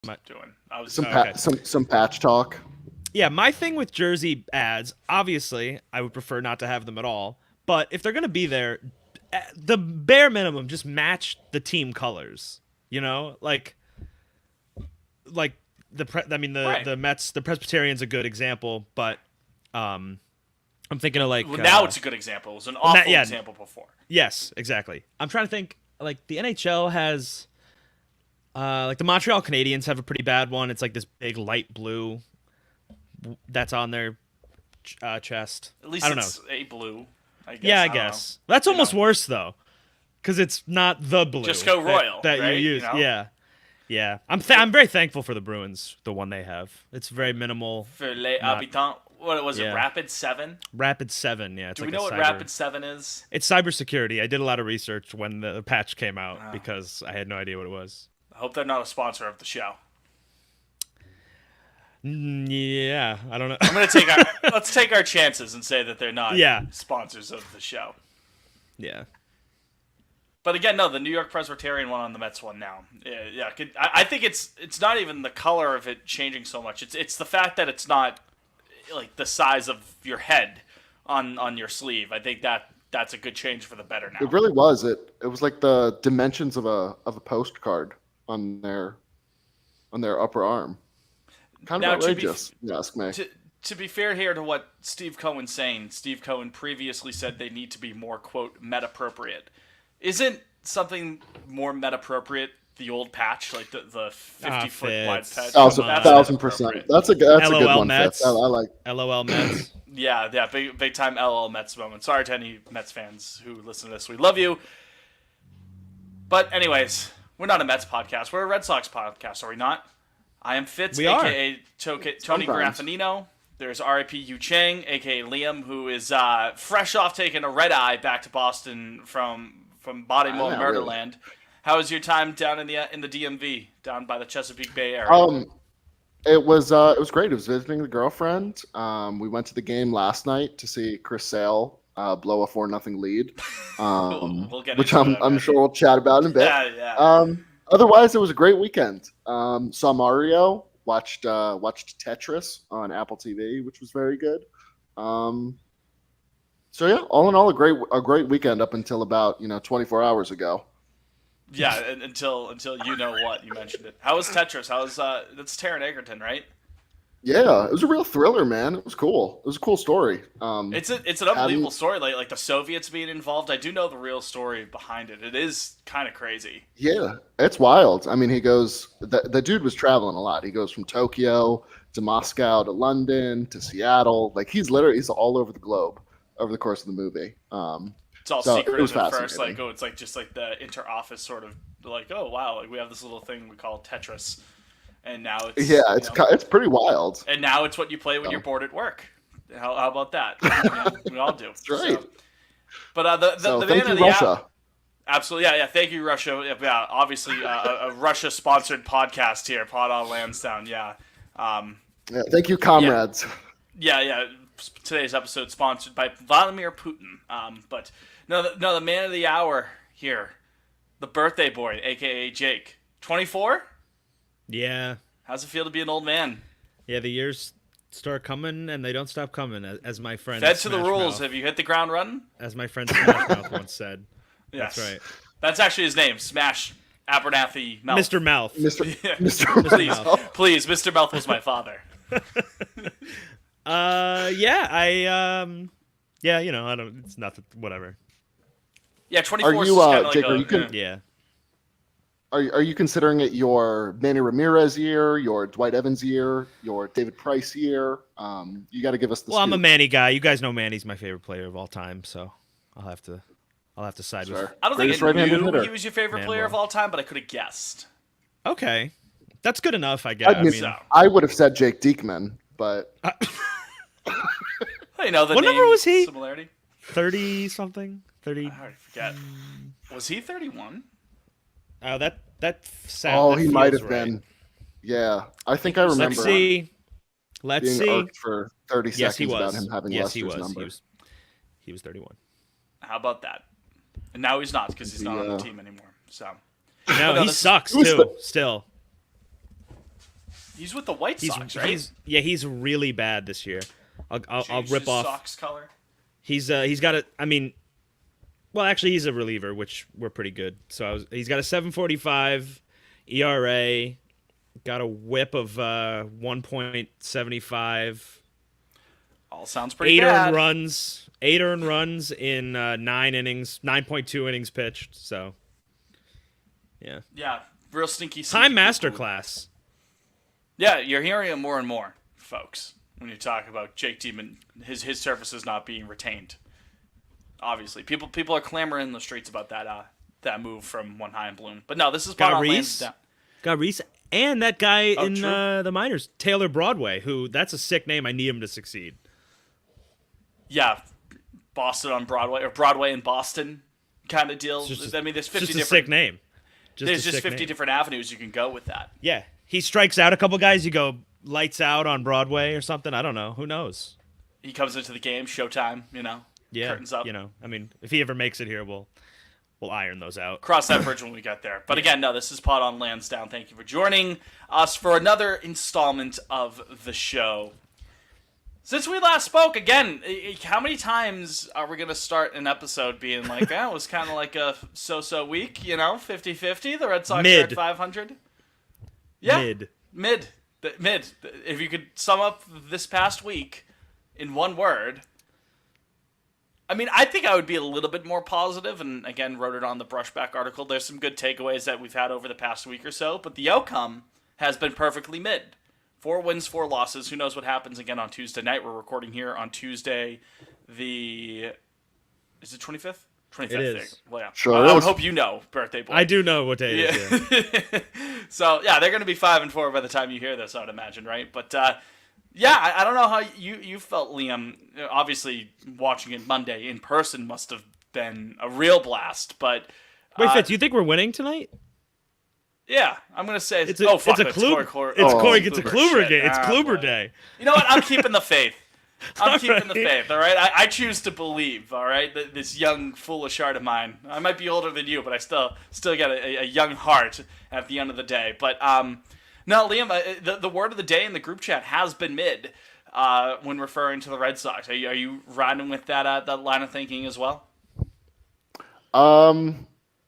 doing. Some patch talk. Yeah, my thing with jersey ads, obviously, I would prefer not to have them at all. But if they're gonna be there, the bare minimum, just match the team colors. You know, like the Mets, the Presbyterian's a good example, but I'm thinking of now it's a good example. It was an awful example before. Yes, exactly. I'm trying to think. Like the NHL has, like the Montreal Canadiens have a pretty bad one. It's like this big light blue that's on their chest. At least it's a blue. I guess. Yeah, I guess that's almost worse though, because it's not the blue. Just go royal that right? you use. Yeah. I'm very thankful for the Bruins, the one they have. It's very minimal. For les habitants, what was it? Rapid 7. Rapid 7. Yeah. Do we know what Rapid 7 is? It's cybersecurity. I did a lot of research when the patch came out because I had no idea what it was. I hope they're not a sponsor of the show. Yeah, I don't know. I'm gonna let's take our chances and say that they're not sponsors of the show. Yeah. But again, no, the New York Presbyterian one on the Mets one now. Yeah. I think it's not even the color of it changing so much. It's the fact that it's not like the size of your head on your sleeve. I think that's a good change for the better now. It really was. It was like the dimensions of a postcard on their upper arm. Kind of outrageous, you ask me. To be fair here to what Steve Cohen's saying, Steve Cohen previously said they need to be more, quote, Met-appropriate. Isn't something more Met-appropriate the old patch, like the 50-foot wide patch? 1,000%. That's a good one, Mets. Fitz. I like. LOL Mets. Yeah, big time LOL Mets moment. Sorry to any Mets fans who listen to this. We love you. But anyways, we're not a Mets podcast. We're a Red Sox podcast, are we not? I am Fitz, a.k.a. Tony Graffinino. There's R.I.P. Yu Chang, a.k.a. Liam, who is fresh off taking a red-eye back to Boston from Baltimore, Murderland. How was your time down in the DMV, down by the Chesapeake Bay area? It was great. It was visiting the girlfriend. We went to the game last night to see Chris Sale blow a 4-0 lead, we'll get which I'm sure we'll chat about in a bit. Yeah. Otherwise, it was a great weekend. Saw Mario. Watched Tetris on Apple TV, which was very good. So yeah, all in all, a great weekend up until about 24 hours ago. Yeah, until you know what you mentioned it. How was Tetris? That's Taron Egerton, right? Yeah, it was a real thriller, man. It was cool. It was a cool story. It's an unbelievable story. Like the Soviets being involved. I do know the real story behind it. It is kind of crazy. Yeah, it's wild. I mean, the dude was traveling a lot. He goes from Tokyo to Moscow to London to Seattle. Like he's all over the globe over the course of the movie. It's all secretive at first. Like it's like just like the inter-office sort of like, oh wow, like we have this little thing we call Tetris. And now it's pretty wild. And now it's what you play when you're bored at work. How about that? We all do. That's right. But the thank you, Russia. Absolutely, yeah. Thank you, Russia. Yeah, obviously a Russia-sponsored podcast here, Pod on Lansdowne. Yeah. Thank you, comrades. Yeah. Today's episode sponsored by Vladimir Putin. But the man of the hour here, the birthday boy, aka Jake, 24. Yeah. How's it feel to be an old man? Yeah, the years start coming and they don't stop coming, as my friend Fed to the rules. Have you hit the ground running? As my friend Smash Mouth once said. Yes. That's right. That's actually his name, Smash Abernathy Mouth. Mr. Mouth. Mr. Please, Mr. Mouth was my father. It's nothing, whatever. Yeah, 24 Are is you, kind Jake, yeah. Are you considering it your Manny Ramirez year, your Dwight Evans year, your David Price year? You got to give us the. Well, I'm a Manny guy. You guys know Manny's my favorite player of all time, so I'll have to side with. I don't think I knew he was your favorite player of all time, but I could have guessed. Okay, that's good enough, I guess. I would have said Jake Diekman, but. The what number was he? Similarity. 30 something. 30. I already forget. Was he 31? Oh, that sounds. Oh, he might have been. Yeah, I think I remember. Let's being see. irked for 30 seconds about him having Lester's number. He was 31. How about that? And now he's not because he's not on the team anymore. So. No, he sucks too. Still. He's with the White Sox, right? He's really bad this year. I'll Changed rip his off. Sox color. He's got a. I mean, well, actually, he's a reliever, which we're pretty good. So he's got a 7.45 ERA, got a WHIP of 1.75. All sounds pretty bad. Eight earned runs in 9 innings, 9.2 innings pitched. So, yeah. Yeah, real stinky. Time masterclass. Yeah, you're hearing it more and more, folks, when you talk about Jake Demon, his services not being retained. Obviously, people are clamoring in the streets about that move from One High and Bloom. But no, this is Got Pot on Reese. Lansdowne. Got Reese and that guy in true. the minors, Taylor Broadway, who that's a sick name. I need him to succeed. Yeah, Boston on Broadway, or Broadway in Boston kind of deal. Just I mean, there's 50 just a different sick name. there's a just sick 50 name. different avenues you can go with that. Yeah, he strikes out a couple guys. You go lights out on Broadway or something. I don't know. Who knows? He comes into the game, showtime, Yeah, curtains up. I mean, if he ever makes it here, we'll iron those out. Cross that bridge when we get there. But again, no, this is Pot on Lansdowne. Thank you for joining us for another installment of the show. Since we last spoke, again, how many times are we going to start an episode being like, it was kind of like a so-so week, 50-50, the Red Sox are at 500? Yeah, mid. If you could sum up this past week in one word, I mean, I think I would be a little bit more positive, and again, wrote it on the Brushback article. There's some good takeaways that we've had over the past week or so, but the outcome has been perfectly mid. 4 wins, 4 losses. Who knows what happens again on Tuesday night? We're recording here on Tuesday, is it 25th? 25th. It is. Well, yeah. Sure I would is. hope you know, birthday boy. I do know what day it is. Yeah. So, yeah, they're going to be 5-4 by the time you hear this, I would imagine, right? But, yeah, I don't know how you felt, Liam. Obviously, watching it Monday in person must have been a real blast, but... Wait, Fitz, you think we're winning tonight? Yeah, I'm going to say... It's a Corey gets a Kluber game. It's Kluber day. You know what? I'm keeping the faith. I'm keeping the faith, all right? I choose to believe, all right? This young, foolish heart of mine. I might be older than you, but I still got a young heart at the end of the day. But, no, Liam, the word of the day in the group chat has been mid when referring to the Red Sox. Are you riding with that line of thinking as well?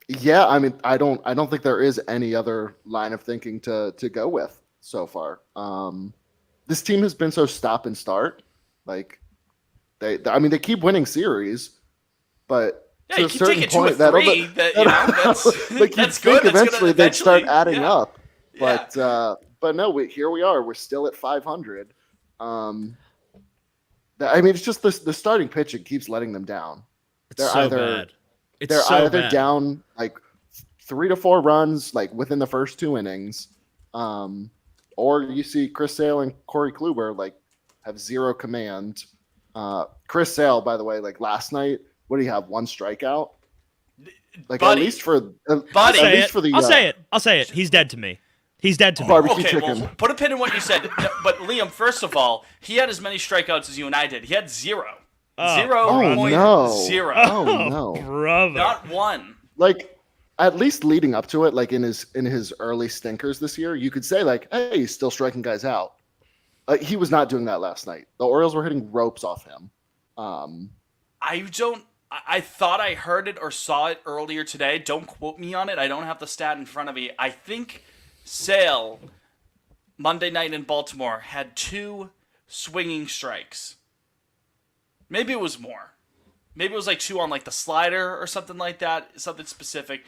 Yeah, I mean, I don't think there is any other line of thinking to go with so far. This team has been so stop and start. Like they keep winning series, but yeah, to you a keep certain taking point, 2 or 3. That's like that's you'd think good. eventually they'd start adding yeah. up. But no, here we are. We're still at 500. I mean, it's just the starting pitching keeps letting them down. It's so bad. They're either down like 3 to 4 runs like within the first 2 innings, or you see Chris Sale and Corey Kluber like have zero command. Chris Sale, by the way, like last night, what do you have? 1 strikeout. Like Buddy. at least for the I'll say it. He's dead to me. He's dead to me. Barbecue Okay, chicken. well, put a pin in what you said. No, but Liam, first of all, he had as many strikeouts as you and I did. He had 0. Oh. 0.0. Oh no, brother. Not 1. like at least leading up to it, like in his early stinkers this year, you could say like, hey, he's still striking guys out. He was not doing that last night. The Orioles were hitting ropes off him. I thought I heard it or saw it earlier today. Don't quote me on it. I don't have the stat in front of me. I think Sale, Monday night in Baltimore, had 2 swinging strikes. Maybe it was more. Maybe it was like 2 on like the slider or something like that. Something specific.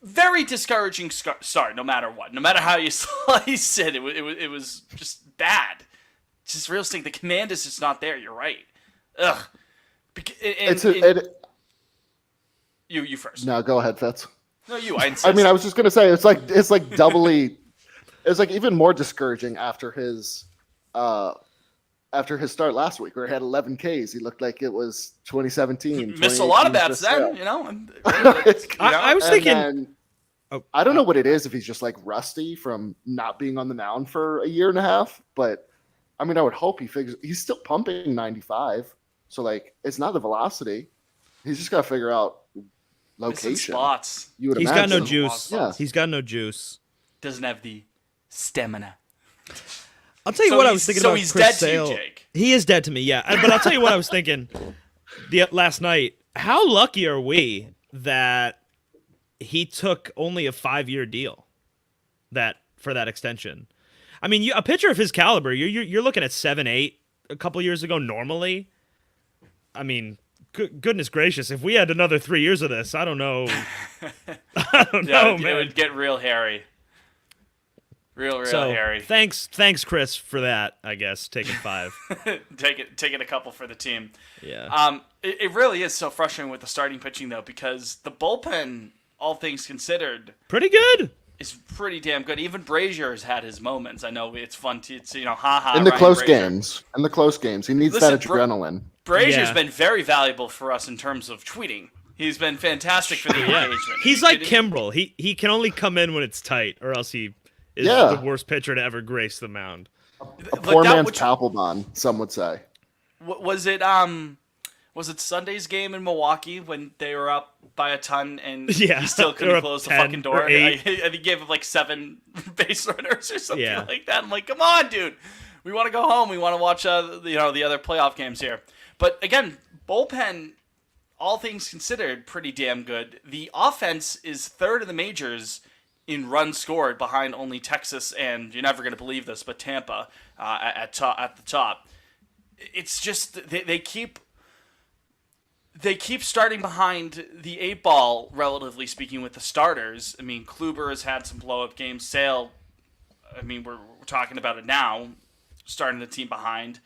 Very discouraging start, no matter what. No matter how you slice it, it was just bad. Just real stink. The command is just not there. You're right. Ugh. You first. No, go ahead, Fitz. No, you. I insist. I mean, I was just gonna say it's like doubly. It's like even more discouraging after his start last week, where he had 11 Ks. He looked like it was 2017. Missed a lot of bats then, I was thinking. Then, I don't know what it is, if he's just like rusty from not being on the mound for a year and a half. But I mean, I would hope he's still pumping 95. So like, it's not the velocity. He's just got to figure out location. Spots. You would He's imagine. got no juice. Yeah. He's got no juice. Doesn't have the stamina. I'll tell you what I was thinking so about he's Chris dead Sale. to you, Jake. He is dead to me, yeah. But I'll tell you what I was thinking last night. How lucky are we that he took only a 5-year deal for that extension? I mean, a pitcher of his caliber, you're looking at 7-8 a couple years ago normally. I mean, goodness gracious, if we had another 3 years of this, I don't know. I don't know, man. It would get real hairy. Real hairy. Thanks, Chris, for that. I guess taking 5. taking a couple for the team. Yeah. It really is so frustrating with the starting pitching though, because the bullpen, all things considered, Pretty good. is pretty damn good. Even Brazier's had his moments. I know it's fun to haha. In the Ryan close Brazier. games. In the close games. He needs Listen, that adrenaline. Brazier's Yeah. been very valuable for us in terms of tweeting. He's been fantastic for the engagement. He's like Kidding? Kimbrel. He can only come in when it's tight, or else he is Yeah. the worst pitcher to ever grace the mound. A Like poor that, man's which- Papelbon, some would say. Was it Sunday's game in Milwaukee when they were up by a ton and Yeah, he still they were couldn't up close the 10 fucking door? or 8. I think he gave up like 7 base runners or something Yeah. like that. I'm like, come on, dude. We want to go home. We want to watch the other playoff games here. But again, bullpen, all things considered, pretty damn good. The offense is third in the majors in runs scored, behind only Texas and, you're never going to believe this, but Tampa at the top. It's just they keep starting behind the 8 ball, relatively speaking, with the starters. I mean, Kluber has had some blow up games. Sale, I mean, we're talking about it now, starting the team behind.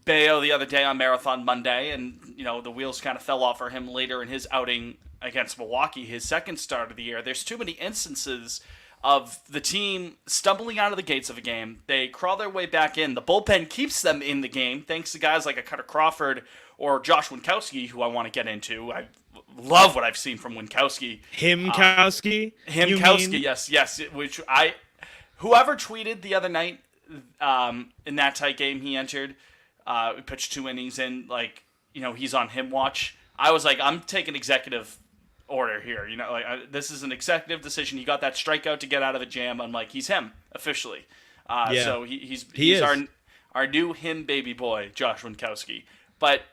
Bayo the other day on Marathon Monday, and the wheels kind of fell off for him later in his outing against Milwaukee, his second start of the year. There's too many instances of the team stumbling out of the gates of a game. They crawl their way back in. The bullpen keeps them in the game, thanks to guys like a Cutter Crawford or Josh Winkowski, who I want to get into. I love what I've seen from Winkowski. Himkowski? Himkowski, yes. Whoever tweeted the other night in that tight game he entered, we pitched 2 innings in, he's on him watch. I was like, I'm taking executive order here. This is an executive decision. He got that strikeout to get out of a jam. I'm like, he's him officially. Yeah. So he's is. our new him baby boy, Josh Winkowski. But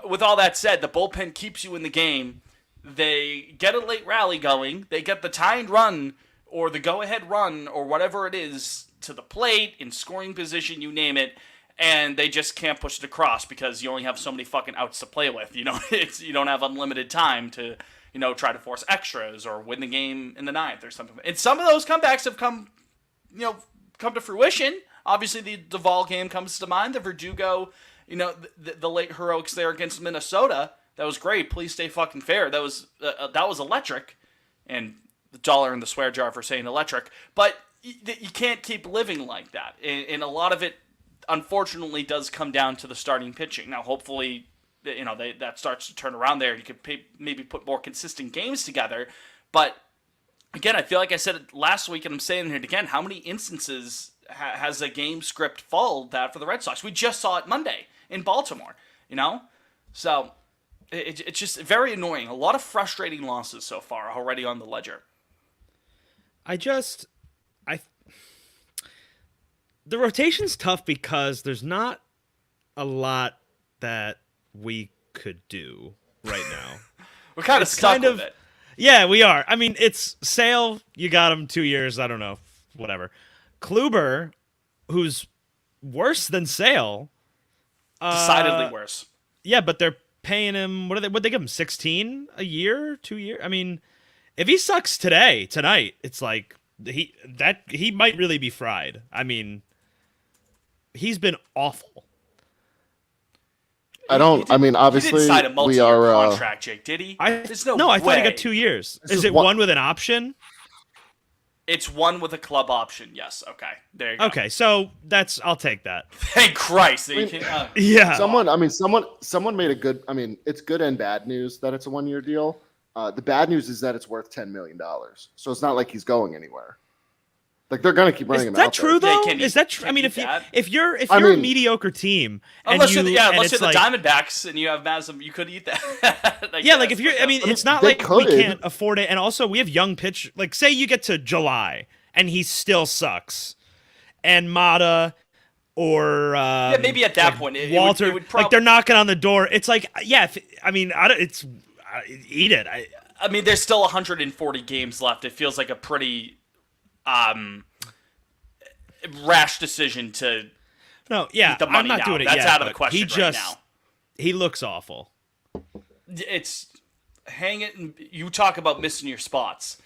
with all that said, the bullpen keeps you in the game. They get a late rally going. They get the tying run or the go-ahead run or whatever it is to the plate, in scoring position, you name it, and they just can't push it across because you only have so many fucking outs to play with. You don't have unlimited time to try to force extras or win the game in the 9th or something. And some of those comebacks have come to fruition. Obviously, the Duvall game comes to mind. The Verdugo, the late heroics there against Minnesota. That was great. Please stay fucking fair. That was electric, and the dollar in the swear jar for saying electric. But you can't keep living like that, and a lot of it, unfortunately, does come down to the starting pitching. Now, hopefully, that starts to turn around there. You could maybe put more consistent games together. But again, I feel like I said it last week, and I'm saying it again. How many instances has a game script followed that for the Red Sox? We just saw it Monday in Baltimore. So it's just very annoying. A lot of frustrating losses so far already on the ledger. The rotation's tough because there's not a lot that we could do right now. We're kind of It's stuck kind with of- it. Yeah, we are. I mean, it's Sale, you got him 2 years, I don't know, whatever. Kluber, who's worse than Sale. Decidedly worse. Yeah, but they're paying him, what'd they give him, 16 a year, 2 years? I mean, if he sucks tonight, it's like he might really be fried. I mean, he's been awful. Obviously, he didn't sign a we multi-year are. contract, Jake. Did he? There's I thought he way. got 2 years. This Is is it one- one with an option? It's one with a club option. Yes. Okay. There you go. Okay, so I'll take that. Thank Christ. That you I mean- can't- Yeah. Someone made a good. I mean, it's good and bad news that it's a 1-year deal. The bad news is that it's worth $10 million, so it's not like he's going anywhere. Like they're gonna keep running Is him that out true there. though? can he- Is that true? I can mean, he if that? you're I a mean- mediocre team, Unless you're and unless it's you're the like, Diamondbacks and you have Madison, you could eat that. yeah, like if you're, I mean, it's not they like we could. can't afford it, and also we have young pitch. Like, say you get to July and he still sucks, and Mata or Yeah, maybe at that point, Walter, it would like they're knocking on the door. It's like, yeah, eat it. I mean, there's still 140 games left. It feels like a pretty rash decision to No, yeah, eat the money I'm not now. doing it That's yet, out of the but question right now. He looks awful. It's hang it. And you talk about missing your spots.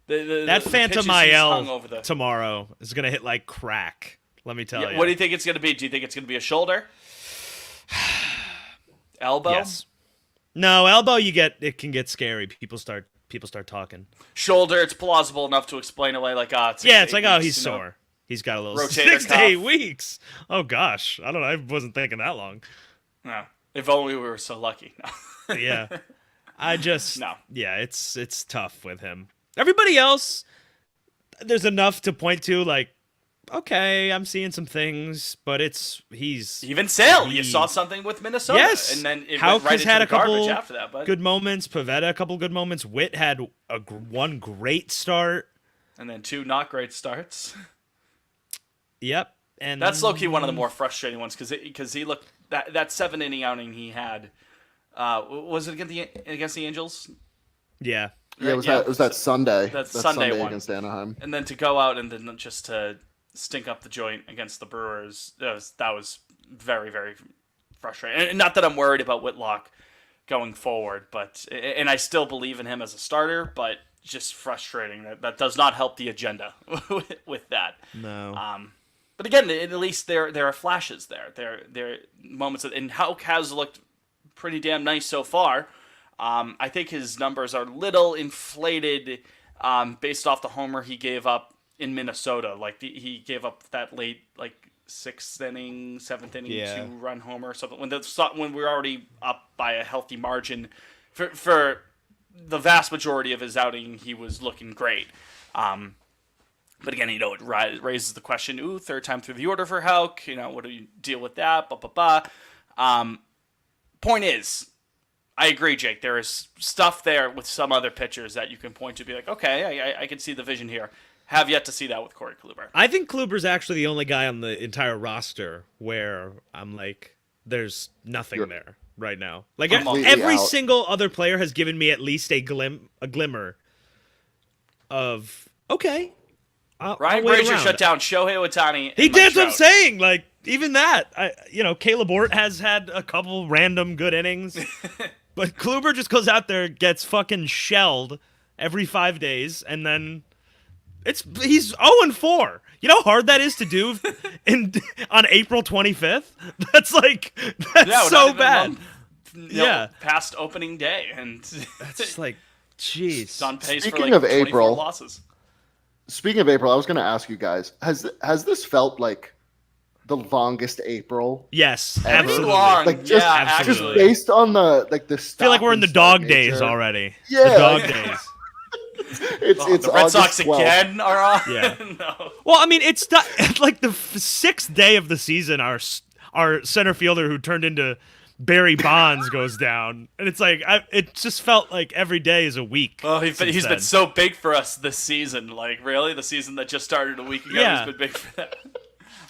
That the Phantom pitches he's hung IL over the. tomorrow is gonna hit like crack. Let me tell you. What do you think it's going to be? Do you think it's going to be a shoulder? Elbow? Yes. No, elbow. It can get scary. People start talking. Shoulder, it's plausible enough to explain away like, it's It's like, weeks, he's you know? sore. He's got a little Rotator 6 to 8 cuff. weeks. Oh gosh, I don't know. I wasn't thinking that long. No. If only we were so lucky. No. Yeah, I just No. Yeah, it's tough with him. Everybody else, there's enough to point to. Like, okay, I'm seeing some things, but he's Even Sale, you saw something with Minnesota. Yes. And then it Hauk went right has into had the a couple garbage after that. But, good moments. Pavetta a couple good moments. Witt had one great start. and then 2 not great starts. Yep, and That's low-key one of the more frustrating ones because he looked... That 7-inning outing he had... was it against the Angels? Yeah. Yeah, it was that Sunday. That That Sunday one. against Anaheim. And then to go out and then just to stink up the joint against the Brewers, that was very, very frustrating. And not that I'm worried about Whitlock going forward, and I still believe in him as a starter, but just frustrating. That does not help the agenda with that. No. But again, at least there are flashes there. There are moments, and Hauk has looked pretty damn nice so far. I think his numbers are little inflated based off the homer he gave up in Minnesota. Like he gave up that late, like 6th inning, 7th inning, Yeah. 2-run homer or something. When we were already up by a healthy margin, for the vast majority of his outing, he was looking great. But again, it raises the question, third time through the order for Hauk. What do you deal with that? Point is, I agree, Jake. There is stuff there with some other pitchers that you can point to, be like, okay, I can see the vision here. Have yet to see that with Corey Kluber. I think Kluber's actually the only guy on the entire roster where I'm like, there's nothing there right now. Like Completely every out. single other player has given me at least a glimmer of okay. I'll Ryan wait Brazier around. shut down Shohei Ohtani. He and did Mike what I'm Trout. saying. Like even that, Caleb Ort has had a couple random good innings, but Kluber just goes out there, gets fucking shelled every 5 days, and then he's 0-4. You know how hard that is to do on April 25th? That's Yeah, we're so not even a bad. month, Yeah. past opening day, and That's like, jeez. it's on pace Speaking for like of 24 April, losses. Speaking of April, I was going to ask you guys: has this felt like the longest April? Yes, Pretty absolutely. long. Like just, Yeah, just absolutely. based on the I feel like we're in the dog days already. The dog days. It's The Red August Sox 12th. again are on. Yeah. No. Well, I mean, it's not, like the 6th day of the season. Our center fielder who turned into Barry Bonds goes down, and it's like it just felt like every day is a week. Oh, he's since been then. so big for us this season. Like, really? The season that just started a week ago, Yeah. he's been big for that.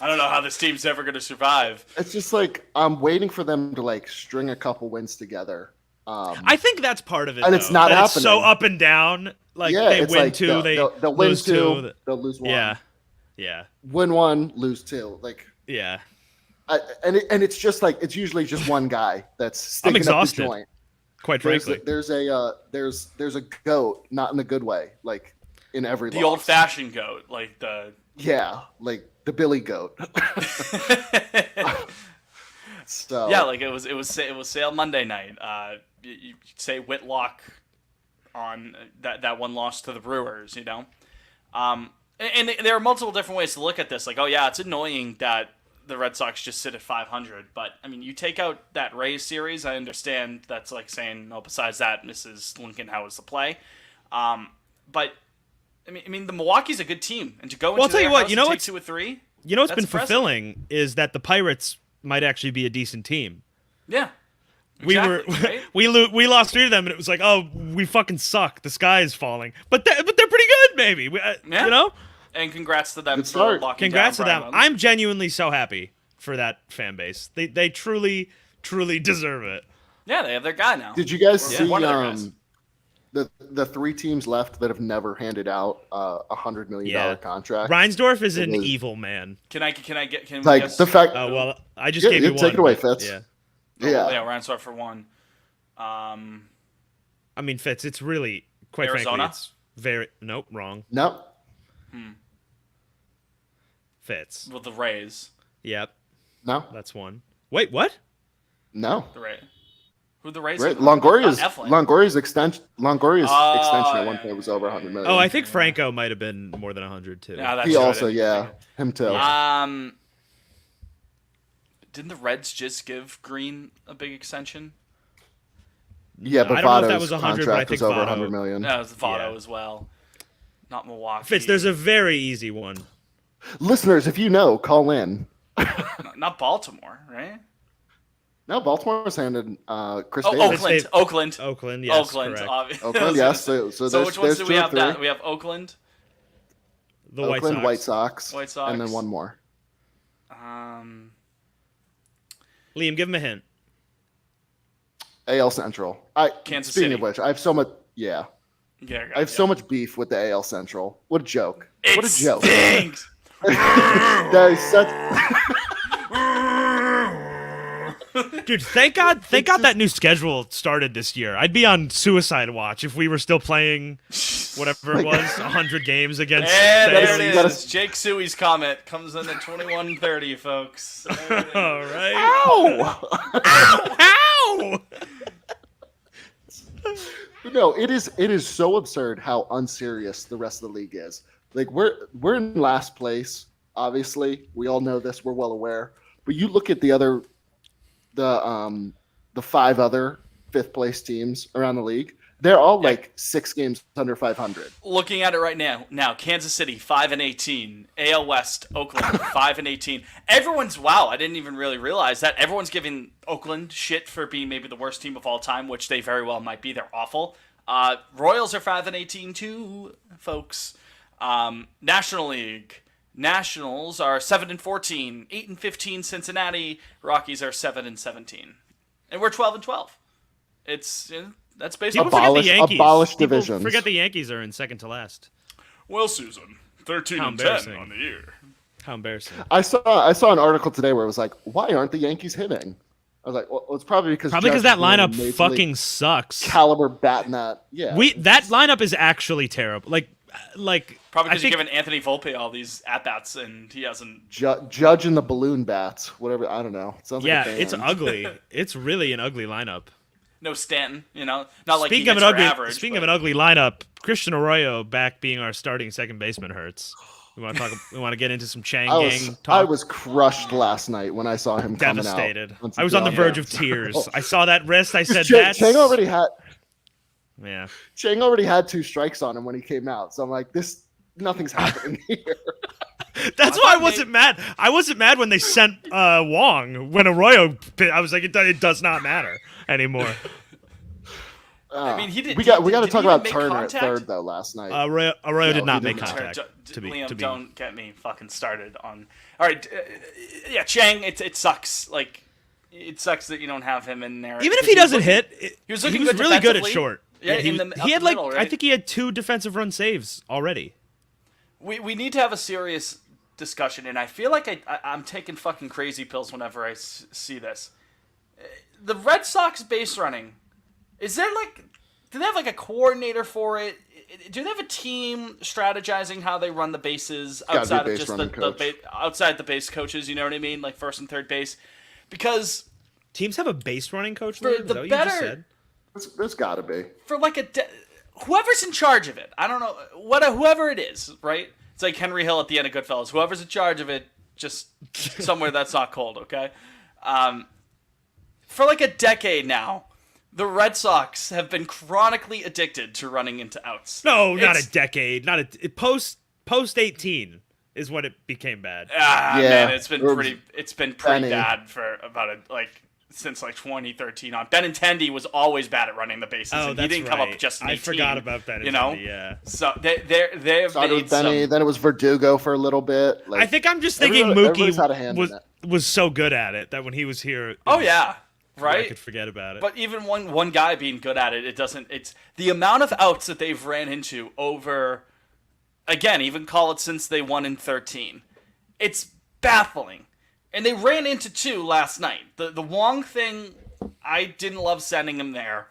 I don't know how this team's ever going to survive. It's just like I'm waiting for them to like string a couple wins together. I think that's part of it, And though, it's not that It's so happening. up and down. Like yeah, they it's win like 2, they'll win lose 2, 2. they'll lose 1. Yeah, Win 1, lose 2. Like, yeah. and it's just like it's usually just one guy that's sticking exhausted, up the joint. Quite frankly, There's a goat, not in the good way, like in every The loss. old-fashioned goat, like the. Yeah, like the Billy Goat. So Yeah, like it was Sale Monday night. You say Whitlock on that one loss to the Brewers, and there are multiple different ways to look at this. Like, oh yeah, it's annoying that the Red Sox just sit at 500, but I mean, you take out that Rays series, I understand that's like saying, oh, besides that, Mrs. Lincoln, how was the play? But I mean, the Milwaukee's a good team, and to go into I'll tell their you what, house you know and take what's- 2 or 3. you know what's That's been impressive. fulfilling is that the Pirates might actually be a decent team. Yeah. Exactly, Right? we lost 3 to them, and it was like, oh, we fucking suck. The sky is falling, but they're pretty good, maybe. Yeah. And congrats to them Good for start. locking Congrats to down them. Brian Lund. I'm genuinely so happy for that fan base. They truly deserve it. Yeah, they have their guy now. Did you guys Yeah. see One of their guys. the 3 teams left that have never handed out $100 million contract? Reinsdorf is an It is- evil man. Can we Like guess? the fact. Oh well, I just Yeah, gave yeah, you one. take it away, but Fitz. Yeah, Yeah. Reinsdorf for one. I mean Fitz. It's really quite Arizona? frankly, it's very nope wrong. No. Fitz. With the Rays. Yep, No. that's one. Wait, what? No. The Rays. Who the Rays? Right. Not Longoria's Eflin. extension. Extension at one point was over $100 million. Oh, I think Franco might have been more than 100 too. Yeah, that's he true. I also, didn't yeah, think him too. of- Didn't the Reds just give Green a big extension? Yeah, but I don't know if that Votto's was 100, but I contract was think over Votto- $100 million. No, it was Votto Yeah. as well. Not Milwaukee. Fitz, there's a very easy one. Listeners, if you know, call in. Not Baltimore, right? No, Baltimore's handed Chris Oh, Davis. Oakland. Oakland. Oakland, yes, Oakland. correct. Obviously. Oakland, yes. So So there's, which ones there's do 2 we or have? 3. That we have Oakland. The White Oakland Sox. White Sox. White Sox. And then one more. Liam, give him a hint. AL Central. Kansas Speaking City. of which, I have so much. Yeah, Yeah, I have so much beef with the AL Central. What a joke! What a joke! Stinks. That is such. Dude, thank God that new schedule started this year. I'd be on suicide watch if we were still playing whatever it was, 100 games against. And there Fantasy. it gotta- is. Jake Suey's comment comes in at 21:30, folks. There it is. All right. Ow! Ow! No, it is so absurd how unserious the rest of the league is. Like we're in last place. Obviously, we all know this. We're well aware. But you look at the 5 other 5th place teams around the league. They're all like 6 games under 500. Looking at it right now, Kansas City 5-18, AL West, Oakland 5-18. Everyone's I didn't even really realize that everyone's giving Oakland shit for being maybe the worst team of all time, which they very well might be. They're awful. Royals are 5-18 too, folks. National League. Nationals are 7-14, 8-15 Cincinnati. Rockies are 7-17, and we're 12-12. It's that's basically People forget the Yankees. Abolish People divisions. forget the Yankees are in second to last. well, Susan, 13 How and 10 embarrassing. on the year. How embarrassing. I saw an article today where it was like, why aren't the Yankees hitting? I was like, well, it's probably because Probably Judge because that is doing a lineup major fucking league sucks. caliber batting that. Yeah, That lineup is actually terrible. Like Probably I because you're think giving Anthony Volpe all these at bats, and he hasn't. Judge and the balloon bats, whatever. I don't know. It sounds yeah, like a band. it's ugly. It's really an ugly lineup. No Stanton, not like Speaking he of an hits for ugly, average. speaking but- of an ugly lineup, Christian Arroyo back being our starting second baseman hurts. We want to talk. We want to get into some Chang gang talk. I was crushed last night when I saw him coming out. devastated. once I was he on the got verge out. of tears. I saw that wrist. I said, Chang, "That's Chang already had yeah." Chang already had 2 strikes on him when he came out. So I'm like, nothing's happening here. That's why I wasn't mad. I wasn't mad when they sent Wong when Arroyo. I was like, it does not matter anymore. I mean, he did. We got to did talk he about even make Turner contact? at third though last night. Arroyo No, did not he make did not. contact. To be, Liam, to be don't get me fucking started on. All right, yeah, Chang. It sucks. Like, it sucks that you don't have him in there. even if because he doesn't was hit, he was looking he was good really good at defensively. short. Yeah, he, in was- the- he up had the like middle, I right? think he had 2 defensive run saves already. We need to have a serious discussion, and I feel like I'm taking fucking crazy pills whenever I see this. The Red Sox base running, is there like, do they have like a coordinator for it? Do they have a team strategizing how they run the bases Gotta be a outside of base just running coach. outside the base coaches? You know what I mean, like first and third base, because Teams have a base running coach. For Liam? Is the that what you just better- said? There's got to be. for like whoever's in charge of it, I don't know whoever it is, right? It's like Henry Hill at the end of Goodfellas. Whoever's in charge of it, just somewhere that's not cold, okay? For like a decade now, the Red Sox have been chronically addicted to running into outs. No, not It's- a decade. Not a post 18 is when it became bad. Yeah, Man, it's been or pretty Benny. bad for about like since like 2013 on. Benintendi was always bad at running the bases, Oh, and that's he didn't come up right. just in 18. I forgot about that. You know, Yeah. so they have Started made with Benny, some. then it was Verdugo for a little bit. Like, I think I'm just thinking everybody's had a hand in Mookie it. was so good at it that when he was here, Oh yeah, I right. could forget about it. But even one guy being good at it, it doesn't. It's the amount of outs that they've ran into over. Again, even call it since they won in 13. It's baffling. And they ran into 2 last night. The Wong thing, I didn't love sending him there.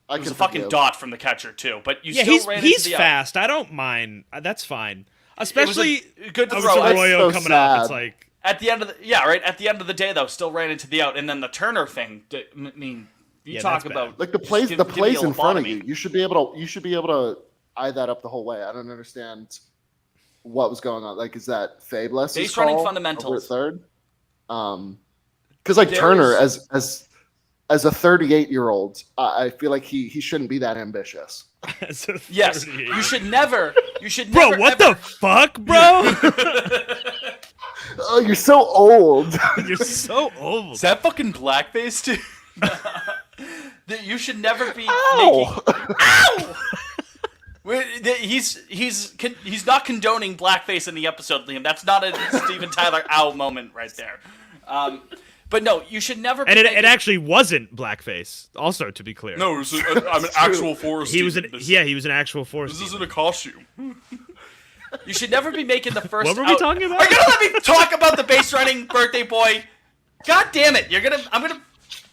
It was a fucking dot from the catcher too. But you still ran he's into the fast. I don't mind. That's fine. Especially good with throw. Arroyo so coming up. It's sad. like At the end of the day though, still ran into the out. And then the Turner thing. I mean, you Yeah, talk that's about like the plays give me in a front of lobotomy. you. You should be able to eye that up the whole way. I don't understand what was going on. Like, is that Fabulous? Base running fundamentals. Third. Because like Turner, as a 38-year-old, I feel like he shouldn't be that ambitious. as a Yes, 38. you should never. Bro, what the fuck, bro? Oh, you're so old. You're so old. Is that fucking blackface too? That you should never be Ow! making. Ow! He's not condoning blackface in the episode, Liam. That's not a Steven Tyler ow moment right there. But no, you should never. Be And it making- actually wasn't blackface. Also, to be clear, No, I'm an actual forest. he was an actual force. This isn't a costume. You should never be making the first. What were we talking about? Are you gonna let me talk about the base running birthday boy? God damn it! I'm gonna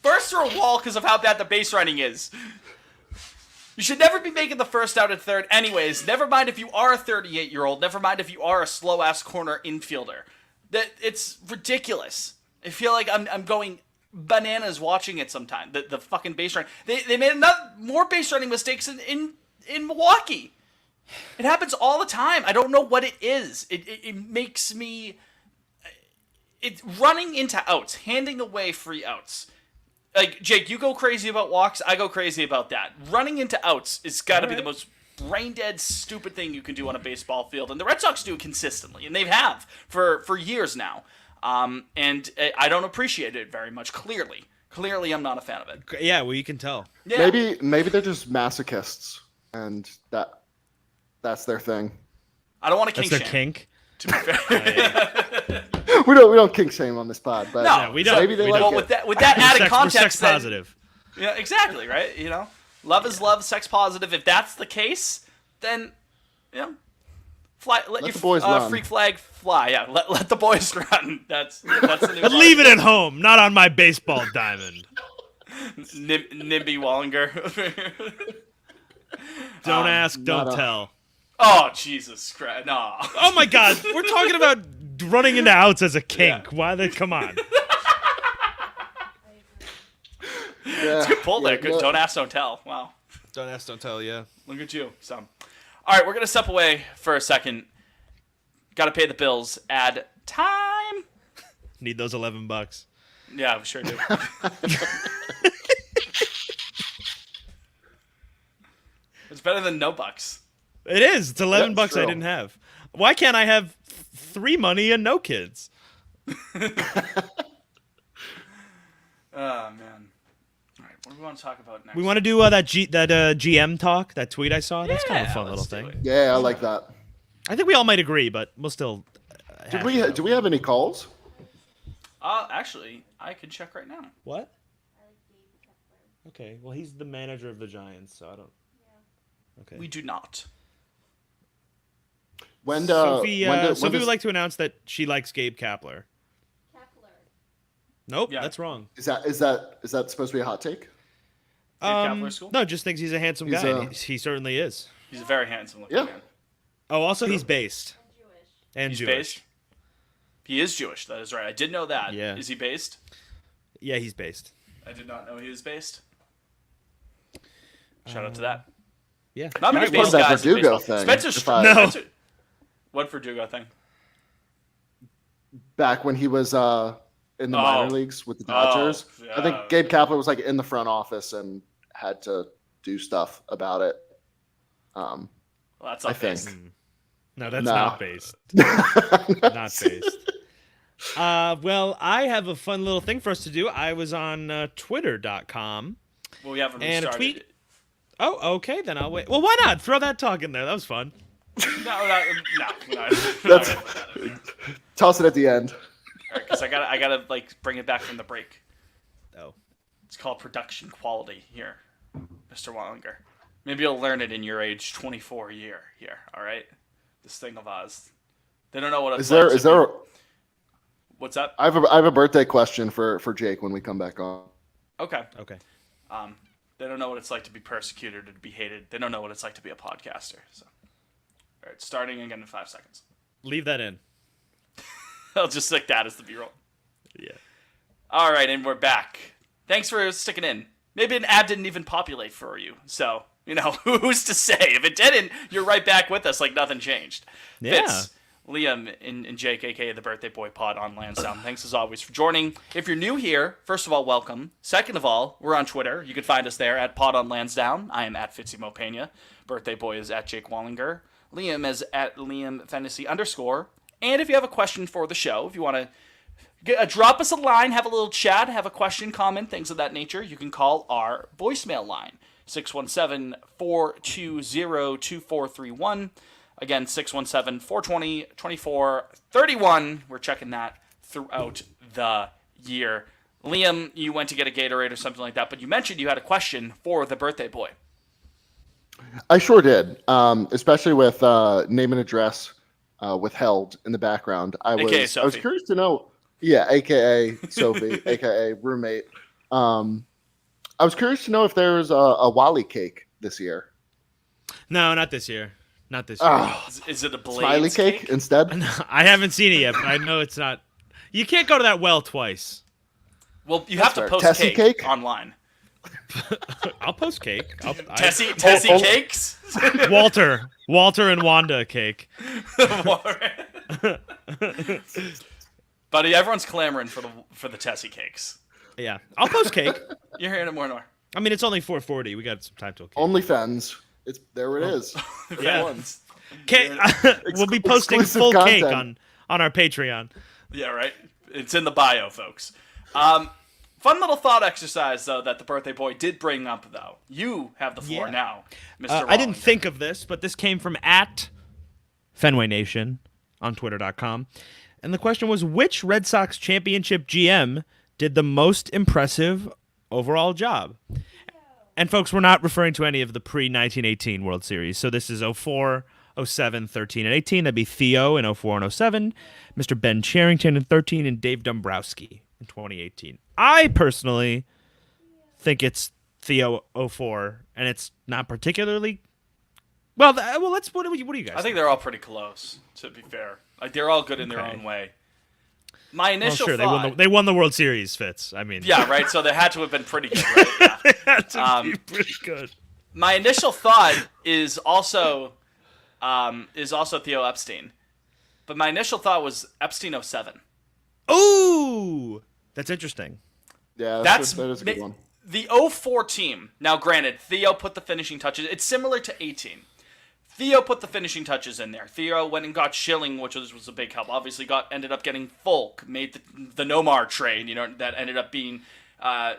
burst through a wall because of how bad the base running is. You should never be making the first out at third, anyways. Never mind if you are a 38-year-old. Never mind if you are a slow ass corner infielder. That it's ridiculous. I feel like I'm going bananas watching it sometime. The fucking base running. They made more base running mistakes in Milwaukee. It happens all the time. I don't know what it is. It makes me. It's running into outs, handing away free outs. Like, Jake, you go crazy about walks, I go crazy about that. Running into outs is got to be the most brain-dead, stupid thing you can do on a baseball field. And the Red Sox do it consistently, and they have for years now. And I don't appreciate it very much, clearly. Clearly, I'm not a fan of it. Yeah, well, you can tell. Yeah. Maybe they're just masochists, and that's their thing. I don't want to That's kink their shame, kink. to be fair. We don't kink shame on this pod, but No, Yeah, we don't. maybe they we like don't. Well, it. with that added We're context, sex then- positive. Yeah, exactly, right? You know, love is love, sex positive. If that's the case, then, fly. Let your the boys run. freak flag fly. Yeah, let the boys run. That's the new. But leave it at home, not on my baseball diamond. Nimby Wallinger. Don't ask, don't not a- tell. Oh Jesus Christ! No. Oh my God, we're talking about running into outs as a kink. Yeah. Why they come on? Yeah, Good pull there. yeah, Good. no- Don't ask, don't tell. Wow. Don't ask, don't tell. Yeah. Look at you. So, all right, we're gonna step away for a second. Got to pay the bills. Add time. Need those $11. Yeah, we sure do. It's better than no bucks. It is. It's $11 That's I true. didn't have. Why can't I have 3 money and no kids? Oh man. All right, what do we want to talk about next? We want to do that GM talk, that tweet I saw. That's kind of a fun little let's do thing. it. Yeah, I like that. I think we all might agree, but we'll still. Do hash it we out. have any calls? Actually, I could check right now. What? Okay, well, he's the manager of the Giants, so I don't. Okay. We do not. Sophie when would like to announce that she likes Gabe Kapler. Nope, Yeah. that's wrong. is that supposed to be a hot take? Kapler school? No, just thinks he's a handsome He's guy. a- and he certainly is. He's a very handsome looking Yeah. man. Oh, also he's based and He's Jewish. based. He is Jewish. That is right. I did know that. Yeah. Is he based? Yeah, he's based. I did not know he was based. Shout out to that. Yeah. Not many That's part based of that guys in Verdugo baseball. thing, Spencer if Strider. No. Spencer... What Verdugo thing? Back when he was in the minor leagues with the Dodgers, I yeah. think Gabe Kapler was like in the front office and had to do stuff about it. Well, that's I not think. based. No, that's No. not based. Not based. Well, I have a fun little thing for us to do. I was on Twitter.com. Well, we haven't And a restarted tweet. Oh, okay, then I'll wait. Well, why not? Throw that talk in there. That was fun. No. That's toss it at the end. Because I gotta like bring it back from the break. Oh. It's called production quality here, Mr. Wallinger. Maybe you'll learn it in your age 24 year here. All right, this thing of Oz. They don't know what it's Is there? like Is to there? be- What's up? I have a birthday question for Jake when we come back on. Okay. Okay. They don't know what it's like to be persecuted or to be hated. They don't know what it's like to be a podcaster. So, all right, starting again in 5 seconds. Leave that in. I'll just stick that as the B-roll. Yeah. All right, and we're back. Thanks for sticking in. Maybe an ad didn't even populate for you. So, who's to say? If it didn't, you're right back with us like nothing changed. Yeah. Fitz, Liam, and Jake, a.k.a. the Birthday Boy Pod on Lansdowne. Thanks as always for joining. If you're new here, first of all, welcome. Second of all, we're on Twitter. You can find us there at Pod on Lansdowne. I am at Fitzy Mopena. Birthday Boy is at Jake Wallinger. Liam is at Liam Fantasy _. And if you have a question for the show, if you want to drop us a line, have a little chat, have a question, comment, things of that nature, you can call our voicemail line, 617-420-2431. Again, 617-420-2431. We're checking that throughout the year. Liam, you went to get a Gatorade or something like that, but you mentioned you had a question for the Birthday Boy. I sure did, especially with name and address withheld in the background. I AKA was Sophie. curious to know. Yeah, AKA Sophie, AKA roommate. I was curious to know if there's a Wally cake this year. No, not this year. Not this year. Oh, Is it a Blades smiley cake instead. I haven't seen it yet, but I know it's not. You can't go to that well twice. Well, you That's have to fair. post Tessie cake? online. I'll post cake. Tessie oh. cakes? Walter and Wanda cake. Buddy, everyone's clamoring for the Tessie cakes. Yeah, I'll post cake. You're hearing it more and more. I mean, it's only 4:40. We got some time till cake. OnlyFans. There it is. Yeah. Ones. We'll be posting Exclusive full cake content. on our Patreon. Yeah, right. It's in the bio, folks. Fun little thought exercise, though, that the Birthday Boy did bring up, though. You have the floor Yeah. now, Mr. I didn't Wallinger. think of this, but this came from at Fenway Nation on Twitter.com. And the question was, which Red Sox championship GM did the most impressive overall job? And folks, we're not referring to any of the pre-1918 World Series. So this is 04, 07, 13, and 18. That'd be Theo in 04 and 07, Mr. Ben Cherington in 13, and Dave Dombrowski in 2018. I personally think it's Theo 04, and it's not particularly... Well, let's. What do you guys I think they're all pretty close, to be fair. Like, they're all good in their Okay. own way. My Well, initial sure, thought... they won the World Series, Fitz. I mean... Yeah, right? So they had to have been pretty good, right? Yeah. That's pretty good. My initial thought is also Theo Epstein. But my initial thought was Epstein 07. Ooh! That's interesting. Yeah, that is a good one. The 04 team. Now, granted, Theo put the finishing touches. It's similar to 18. Theo put the finishing touches in there. Theo went and got Schilling, which was a big help. Obviously, ended up getting Folk, made the Nomar trade. That ended up being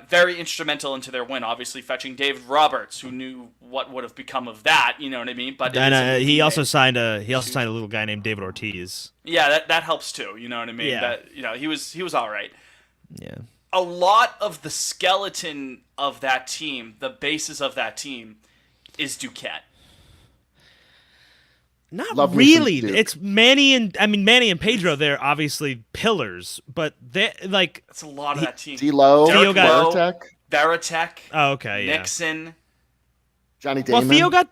very instrumental into their win. Obviously, fetching David Roberts, who knew what would have become of that. You know what I mean? But And he also signed a little guy named David Ortiz. yeah, that helps too. You know what I mean? Yeah. That he was all right. Yeah. A lot of the skeleton of that team, the basis of that team, is Duquette. Not Love me some really. Duke. It's Manny and Pedro. They're obviously pillars, but they like. That's a lot of that team. D-Lo, Theo got- Veritek, Baratek, Oh, okay, yeah. Nixon. Johnny Well, Damon. Theo got.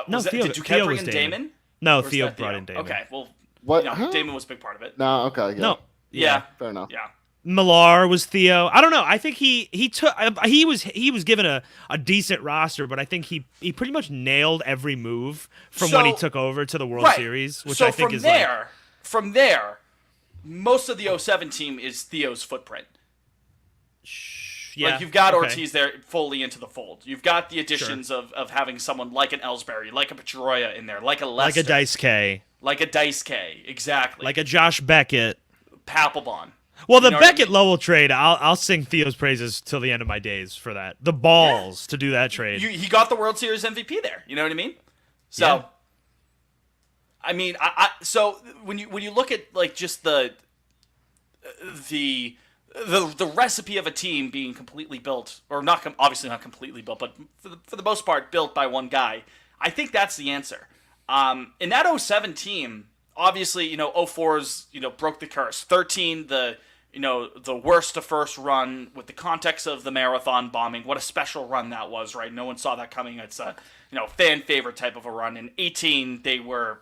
No, Theo. did Duquette Theo bring was in Damon? No, Or was Theo that brought in Damon. Okay, well, What? Damon was a big part of it. No, okay. Yeah. No. Yeah, Fair enough. yeah. Millar was Theo. I don't know. I think he was given a decent roster, but I think he pretty much nailed every move from when he So- took over to the World Right. Series, which So I think from is there, most of the 07 team is Theo's footprint. yeah. Like, you've got okay. Ortiz there fully into the fold. You've got the additions of having someone like an Ellsbury, like a Pedroia in there, like a Lester. like a Dice K, Like a Dice K, exactly. like a Josh Beckett. Papelbon. Well, the You know what I Beckett mean? Lowell trade, I'll sing Theo's praises till the end of my days for that. The balls to do that trade. He got the World Series MVP there. You know what I mean? So, Yeah. I mean, so when you look at like just the recipe of a team being completely built, or not obviously not completely built, but for the most part built by one guy, I think that's the answer. In that '07 team, obviously, 04's, broke the curse. 13, the worst to first run with the context of the marathon bombing. What a special run that was, right? No one saw that coming. It's a, fan favorite type of a run. In 18, they were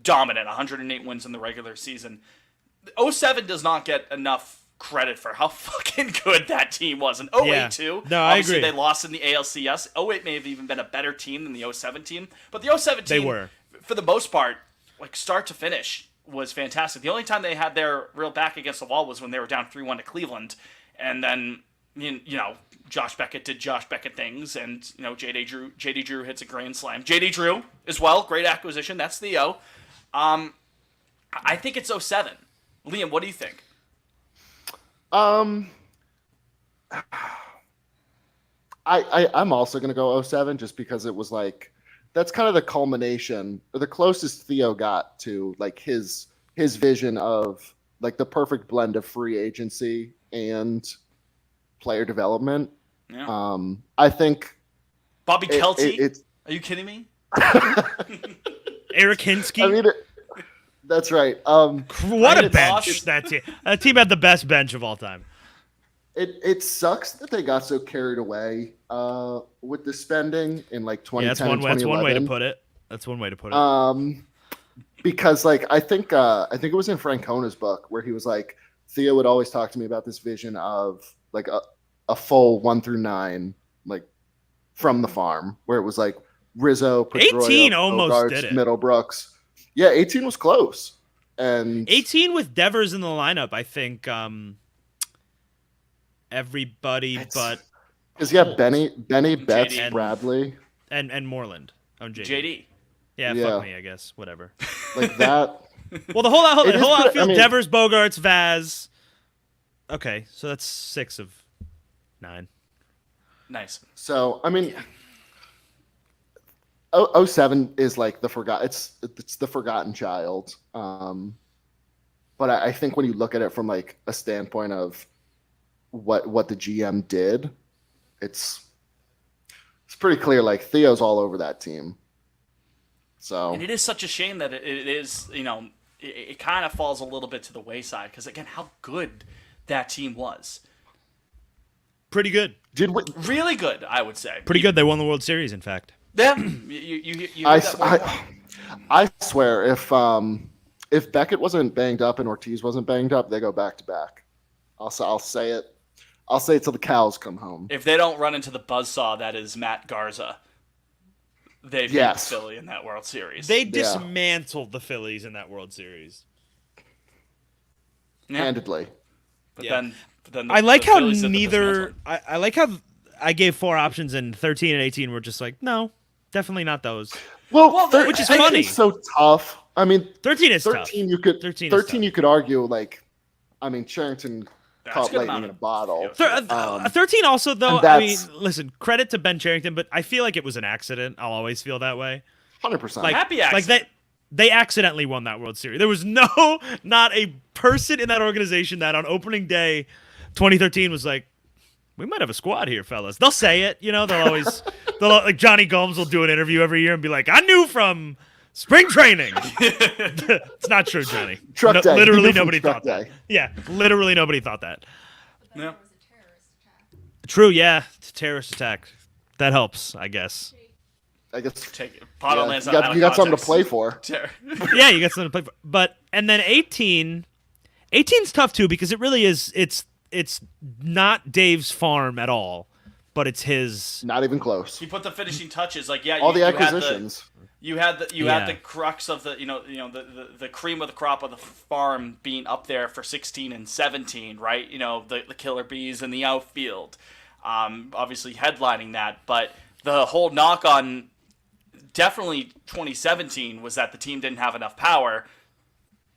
dominant, 108 wins in the regular season. '07 does not get enough credit for how fucking good that team was. In '08 Yeah. too. No, I Obviously, agree. they lost in the ALCS. '08 may have even been a better team than the '07 team. But the '07 team, They were. for the most part, like start to finish, was fantastic. The only time they had their real back against the wall was when they were down 3-1 to Cleveland. And then, Josh Beckett did Josh Beckett things, and, JD Drew hits a grand slam. JD Drew as well, great acquisition. That's Theo. I think it's '07. Liam, what do you think? I'm also gonna go '07 just because it was like that's kind of the culmination or the closest Theo got to like his vision of like the perfect blend of free agency and player development. Yeah. I think Bobby Kelty? it's Are you kidding me? Eric Hinsky. I mean that's right. What a it's bench awesome. that team. That team had the best bench of all time. It sucks that they got so carried away with the spending in like 2010 Yeah, that's and one way to 2011. put it. That's one way to put it. Because like I think it was in Francona's book where he was like Theo would always talk to me about this vision of like a full 1 through 9 like from the farm where it was like Rizzo, Pedroia, 18 almost Bogarts, did it. Middlebrooks. Yeah, 18 was close. And 18 with Devers in the lineup, I think everybody but because Benny, Betts, JD. Bradley, and Moreland on JD. JD. Yeah, Yeah. fuck me, I guess. Whatever. like that. Well, the whole It is pretty- outfield: I mean- Devers, Bogarts, Vaz. Okay, so that's 6 of 9. Nice. So I mean, 07 is like it's the forgotten child. But I think when you look at it from like a standpoint of what the GM did, it's pretty clear. Like Theo's all over that team. So And it is such a shame that it is, it kind of falls a little bit to the wayside because, again, how good that team was. Pretty good. did we? Really good, I would say. Pretty good. They won the World Series, in fact. Yeah. You I, heard that one? I swear if Beckett wasn't banged up and Ortiz wasn't banged up, they go back to back. I'll say it. I'll say it till the cows come home. If they don't run into the buzzsaw that is Matt Garza, they beat Yes. Philly in that World Series. They dismantled the Phillies in that World Series. Yeah. Handedly. But Yeah. then I like the how Phillies did the neither. dismantling. I like how I gave 4 options and 13 and 18 were just like, no, definitely not those. Well, which is 13 funny. so tough. I mean, 13 is 13 tough. you could 13 13, is you could argue like I mean Charrington That's caught good lightning amount in a of- bottle. Yeah. 13 also though. and I mean, that's- listen, credit to Ben Charrington, but I feel like it was an accident. I'll always feel that way. 100%. Like Happy like accident. they accidentally won that World Series. There was not a person in that organization that on opening day 2013 was like, we might have a squad here, fellas. They'll say it, they'll always like Johnny Gomes will do an interview every year and be like, I knew from spring training. It's not true, Johnny. Truck day. He Literally knew from nobody truck thought day. that. Yeah, literally nobody thought that. Yeah. There was a terrorist attack. True, yeah. It's a terrorist attack. That helps, I guess. I guess Take it. yeah, Bottomland's you not got, out of you got something to context. play for. Yeah, you got something to play for. But and then 18's tough too because it really is it's not Dave's farm at all, but it's his. Not even close. He put the finishing touches. Like, yeah, All the you had acquisitions. You had the Yeah. crux of the the cream of the crop of the farm being up there for 16 and 17, right? The killer bees in the outfield, obviously headlining that. But the whole knock on definitely 2017 was that the team didn't have enough power.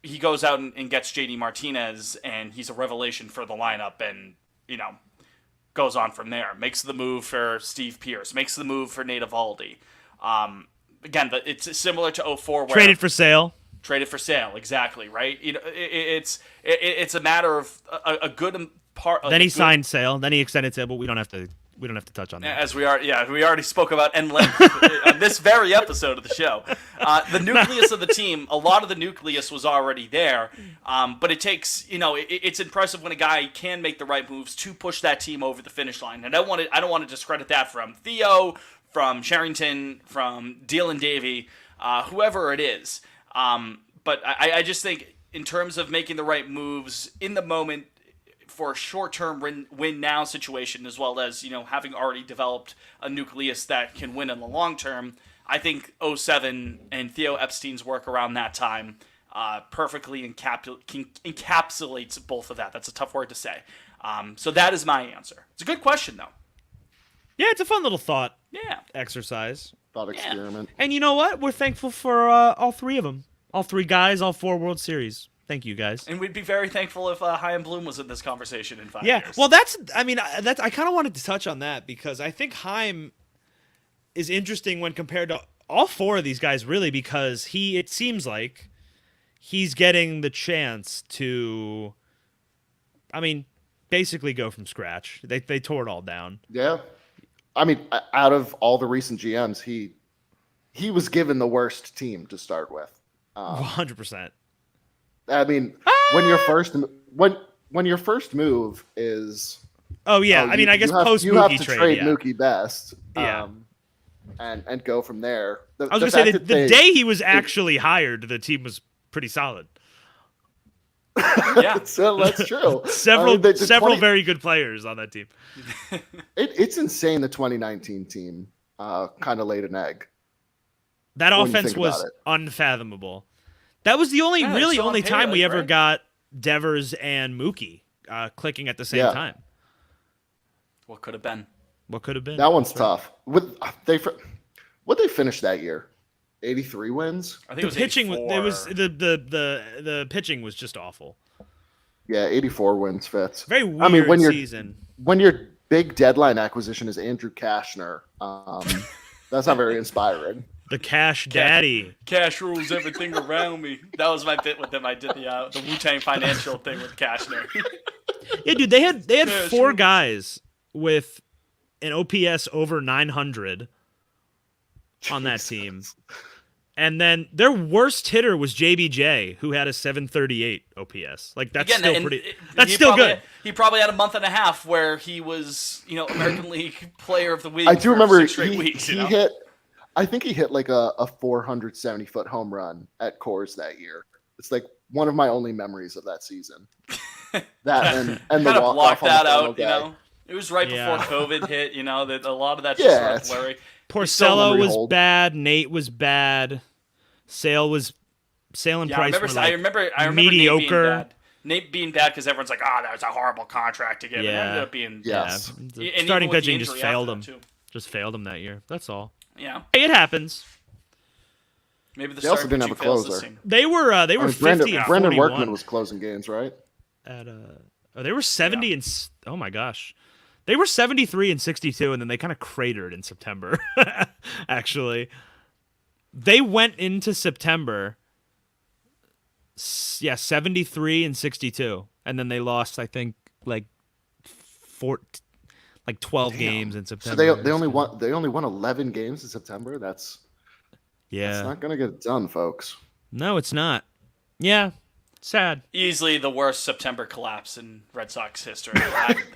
he goes out and gets JD Martinez, and he's a revelation for the lineup, and goes on from there. Makes the move for Steve Pearce. Makes the move for Nate Eovaldi. Again, it's similar to 04 where Traded for sale. Traded for sale, exactly, right? It's a matter of a good part. Then he signed Sale. Then he extended Sale, but we don't have to touch on that. As we already spoke about en length on this very episode of the show. The nucleus of the team, a lot of the nucleus was already there, but it takes, it's impressive when a guy can make the right moves to push that team over the finish line. And I don't want to discredit that from Theo, from Sherrington, from Dylan Davey, whoever it is. But I just think in terms of making the right moves in the moment for a short-term win-now situation, as well as, having already developed a nucleus that can win in the long term, I think 07 and Theo Epstein's work around that time perfectly encapsulates both of that. That's a tough word to say. So that is my answer. It's a good question, though. Yeah, it's a fun little thought exercise. Thought experiment. And you know what? We're thankful for all three of them. All three guys, all 4 World Series. Thank you, guys. And we'd be very thankful if Chaim Bloom was in this conversation in 5 Yeah, years. well, I kind of wanted to touch on that because I think Chaim is interesting when compared to all 4 of these guys, really, because it seems like he's getting the chance to, basically go from scratch. They tore it all down. Yeah. Out of all the recent GMs, he was given the worst team to start with. 100%. When your first move is I guess post you have Mookie to trade, trade yeah. Mookie Best, Yeah. and go from there. I was gonna say the day he was actually hired, the team was pretty solid. Yeah. So that's true. Several the very good players on that team. It's insane. The 2019 team kind of laid an egg. That when you offense think was about it. unfathomable. That was the only on time we Pele, ever right? got Devers and Mookie clicking at the same Yeah. time. What could have been? What could have been? That one's tough. What they finish that year? 83 wins. I think The it was pitching 84. it was the pitching was just awful. Yeah, 84 wins fits. Very weird season. When your big deadline acquisition is Andrew Kashner, that's not very inspiring. The Cash Daddy. Cash rules everything around me. That was my bit with them. I did the Wu-Tang Financial thing with Cashner. Yeah, dude, they had Yeah, 4 sure. guys with an OPS over 900 on that team. And then their worst hitter was JBJ, who had a 738 OPS. Like that's Again, still and pretty. it- That's he still probably- good. He probably had a month and a half where he was, American League Player of the Week. I do for remember 6 straight weeks. he hit. I think he hit like a 470-foot home run at Coors that year. It's like one of my only memories of that season. That and the kind of walk blocked off on that the final out, day. It was right Yeah. before COVID hit, that a lot of that Yeah, just sort of blurry. Porcello memory was hold. bad. Nate was bad. Sale and Yeah, Price were like I remember mediocre. Nate being bad because everyone's like, that was a horrible contract to give. And it ended up being Yes. and The even starting with the pitching just injury failed after him. that, too. Just failed him that year. That's all. Yeah, Hey, it happens. maybe the They also starting didn't have pitching a fails this closer. team. They were 50 Brandon, and Brandon 41 Workman was closing games, right? at they were 70 and oh my gosh. They were 73 and 62 and then they kind of cratered in September. Actually. They went into September 73 and 62 and then they lost I think like 12 games in So September. they only won 11 games in September. That's not gonna get it done, folks. No, it's not. Yeah. Sad. Easily the worst September collapse in Red Sox history.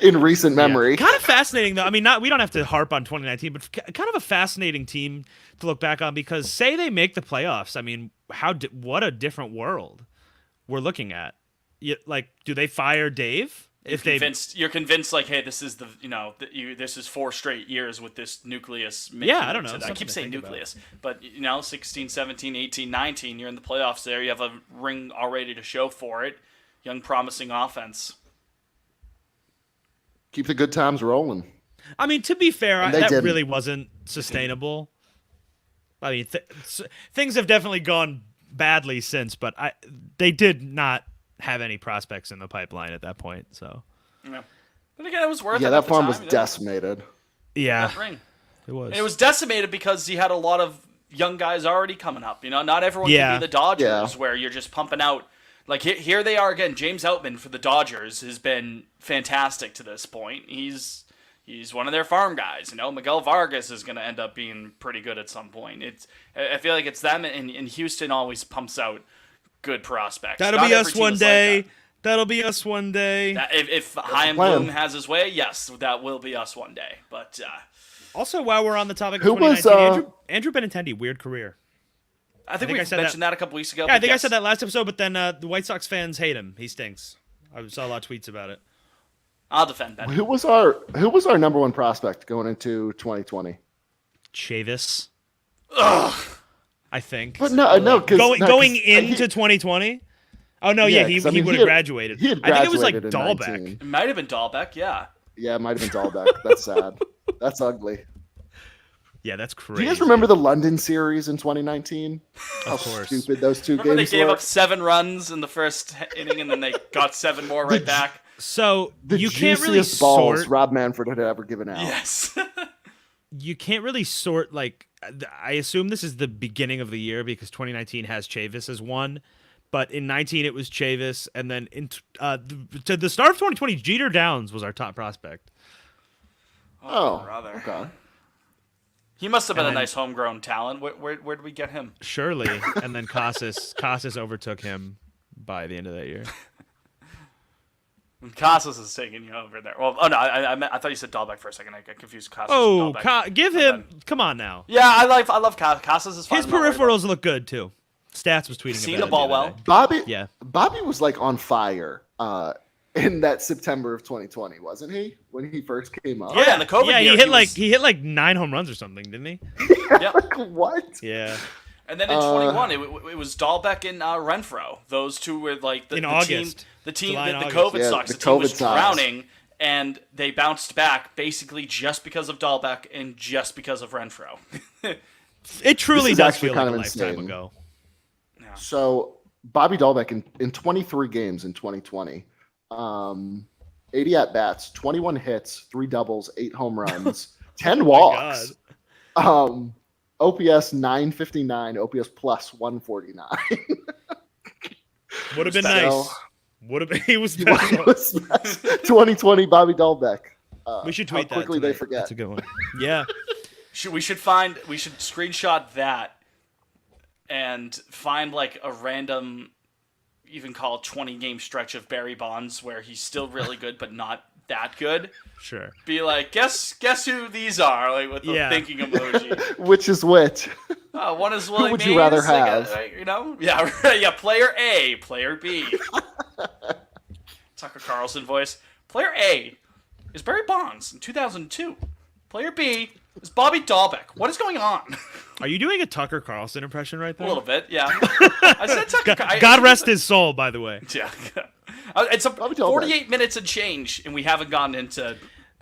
In recent memory. Kind of fascinating, though. I mean, we don't have to harp on 2019, but kind of a fascinating team to look back on because say they make the playoffs. I mean, what a different world we're looking at. Do they fire Dave? You're convinced, like, hey, this is this is 4 straight years with this nucleus. Yeah, I don't know. I Something keep to saying think nucleus, but 16, 17, 18, 19, you're in the playoffs there. You have a ring already to show for it. Young, promising offense. Keep the good times rolling. I mean, to be fair, And they that didn't. really wasn't sustainable. I mean, things have definitely gone badly since, but they did not have any prospects in the pipeline at that point. So Yeah. But again, it was worth it. Yeah, at that the farm time, was you know? decimated. yeah, That ring. it was. And it was decimated because he had a lot of young guys already coming up. You know, not everyone Yeah. can be the Dodgers Yeah. where you're just pumping out. Like here they are again. James Outman for the Dodgers has been fantastic to this point. He's one of their farm guys. You know, Miguel Vargas is going to end up being pretty good at some point. I feel like it's them, and Houston always pumps out good prospects. That'll Not be every us team one is like day. that. That'll be us one day. If Chaim plan. Bloom has his way, yes, that will be us one day. But Also, while we're on the topic of Who was, 2019, Andrew Benintendi, weird career. I think I we said mentioned that a couple weeks ago. Yeah, I but think I yes. said that last episode, but then the White Sox fans hate him. He stinks. I saw a lot of tweets about it. I'll defend Ben. Who was our number one prospect going into 2020? Chavis, Ugh. I think. But no, because Going into 2020? Oh, no, yeah, Yeah, he 'cause, I mean, would he have had- graduated. he had I think it was like graduated in Dahlbeck. 19. It might have been Dahlbeck, yeah. Yeah, it might have been Dahlbeck. That's sad. That's ugly. Yeah, that's Do crazy. you guys remember the London series in 2019? How Of course. stupid those two Remember they games gave were? up 7 runs in the first inning, and then they got 7 more right back. So The you can't really juiciest balls sort. Rob Manfred had ever given out. Yes. You can't really sort like. I assume this is the beginning of the year because 2019 has Chavis as one, but in 19 it was Chavis, and then to the start of 2020, Jeter Downs was our top prospect. Oh, brother. okay. He must have been a And then- nice homegrown talent. Where did we get him? Surely, and then Casas overtook him by the end of that year. Casas is taking you over there. Well, oh no, I thought you said Dahlbeck for a second. I got confused. Casas Oh, and Dahlbeck. give him! Come on now. Yeah, I love Casas. Is fine. His I'm not worried about- peripherals look good too. Stats was tweeting Seen about the it ball other well. day. Bobby. Yeah. Bobby was like on fire in that September of 2020, wasn't he? When he first came up. yeah, in the COVID yeah, year, he hit like 9 home runs or something, didn't he? Yep. Like, what? Yeah. And then in 21, it was Dahlbeck and Renfro. Those two were like the In team. August. The team, July the and COVID August. Yeah, Sox. the The team was COVID Sox. drowning, and they bounced back basically just because of Dahlbeck and just because of Renfro. It truly This is does actually feel like a kind of lifetime insane. ago. So Bobby Dahlbeck in 23 games in 2020, 80 at bats, 21 hits, 3 doubles, 8 home runs, 10 walks. OPS 959, OPS plus 149. Would have been So- nice. Would have been. He was He special. was 2020 Bobby Dahlbeck. We should how tweet that. quickly they tonight. forget. That's a good one. Yeah. We should screenshot that and find like a random, even call it 20-game stretch of Barry Bonds where he's still really good but not that good. Sure. Be like, guess who these are? Like with the Yeah. thinking emoji. Which is which? One is Willie would you Mays, rather like, have? you know? Yeah, yeah. Player A, player B. Tucker Carlson voice. Player A is Barry Bonds in 2002. Player B is Bobby Dahlbeck. What is going on? Are you doing a Tucker Carlson impression right A there? little bit, yeah. I said Tucker. God rest his soul, by the way. Yeah. It's Bobby Dahlbeck. 48 minutes and change, and we haven't gotten into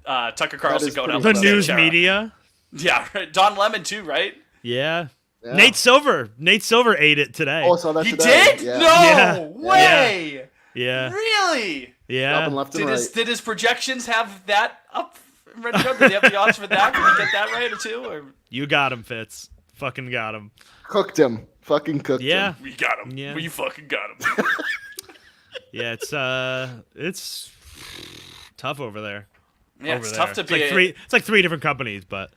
Tucker Carlson is going pretty out The with insane. news Sarah. media. Yeah, right. Don Lemon too, right? Yeah. Yeah. Nate Silver ate it today. Oh, I saw that He today. did? Yeah. No Yeah. way! Yeah. Really? Up Yeah. and left and Did right. did his projections have that up ready to go? Did he have the odds for that? Did he get that right too? Or You got him, Fitz. Fucking got him. Cooked him. Fucking cooked Yeah. him. we got him. Yeah. We fucking got him. Yeah, it's tough over there. Yeah, over it's there. tough to It's be. like it's like 3 different companies, but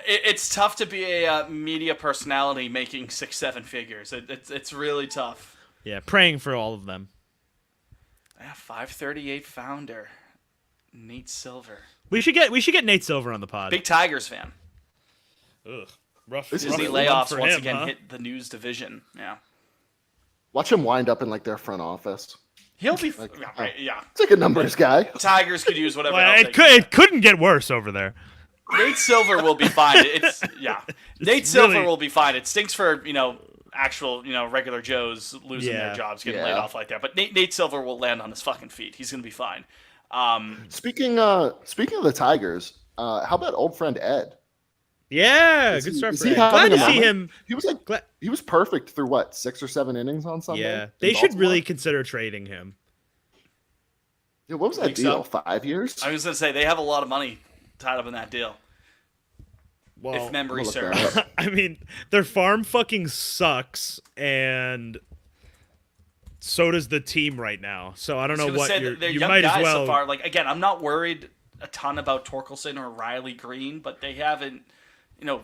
It's tough to be a media personality making 6-7 figures. It's really tough. yeah, praying for all of them. Yeah, 538 founder Nate Silver, We should get Nate Silver on the pod. big Tigers fan. Ugh. Rough. This is Disney a rough layoffs for once him, again huh? hit the news division. Yeah, Watch him wind up in like their front office. he'll be. Like, yeah, It's like a numbers guy. Tigers could use whatever. Well, else it couldn't get worse over there. Nate Silver will be fine. It's yeah. Nate Silver really- will be fine. It stinks for actual regular Joes losing Yeah. their jobs, getting Yeah. laid off like that. But Nate Silver will land on his fucking feet. He's gonna be fine. Speaking of the Tigers, how about old friend Ed? Yeah, Is good he- start is for he Ed. Glad having to a see moment? him. He was like Glad, he was perfect through what 6 or 7 innings on Sunday. yeah, in they should Baltimore? really consider trading him. Yeah, what was that Think so? deal? 5 years? I was gonna say they have a lot of money tied up in that deal, Well, if memory I'll look serves. that up. I mean, their farm fucking sucks, and so does the team right now. So I don't know I was gonna what say you're, that they're you young might guys as well. so far. Like again, I'm not worried a ton about Torkelson or Riley Green, but they haven't,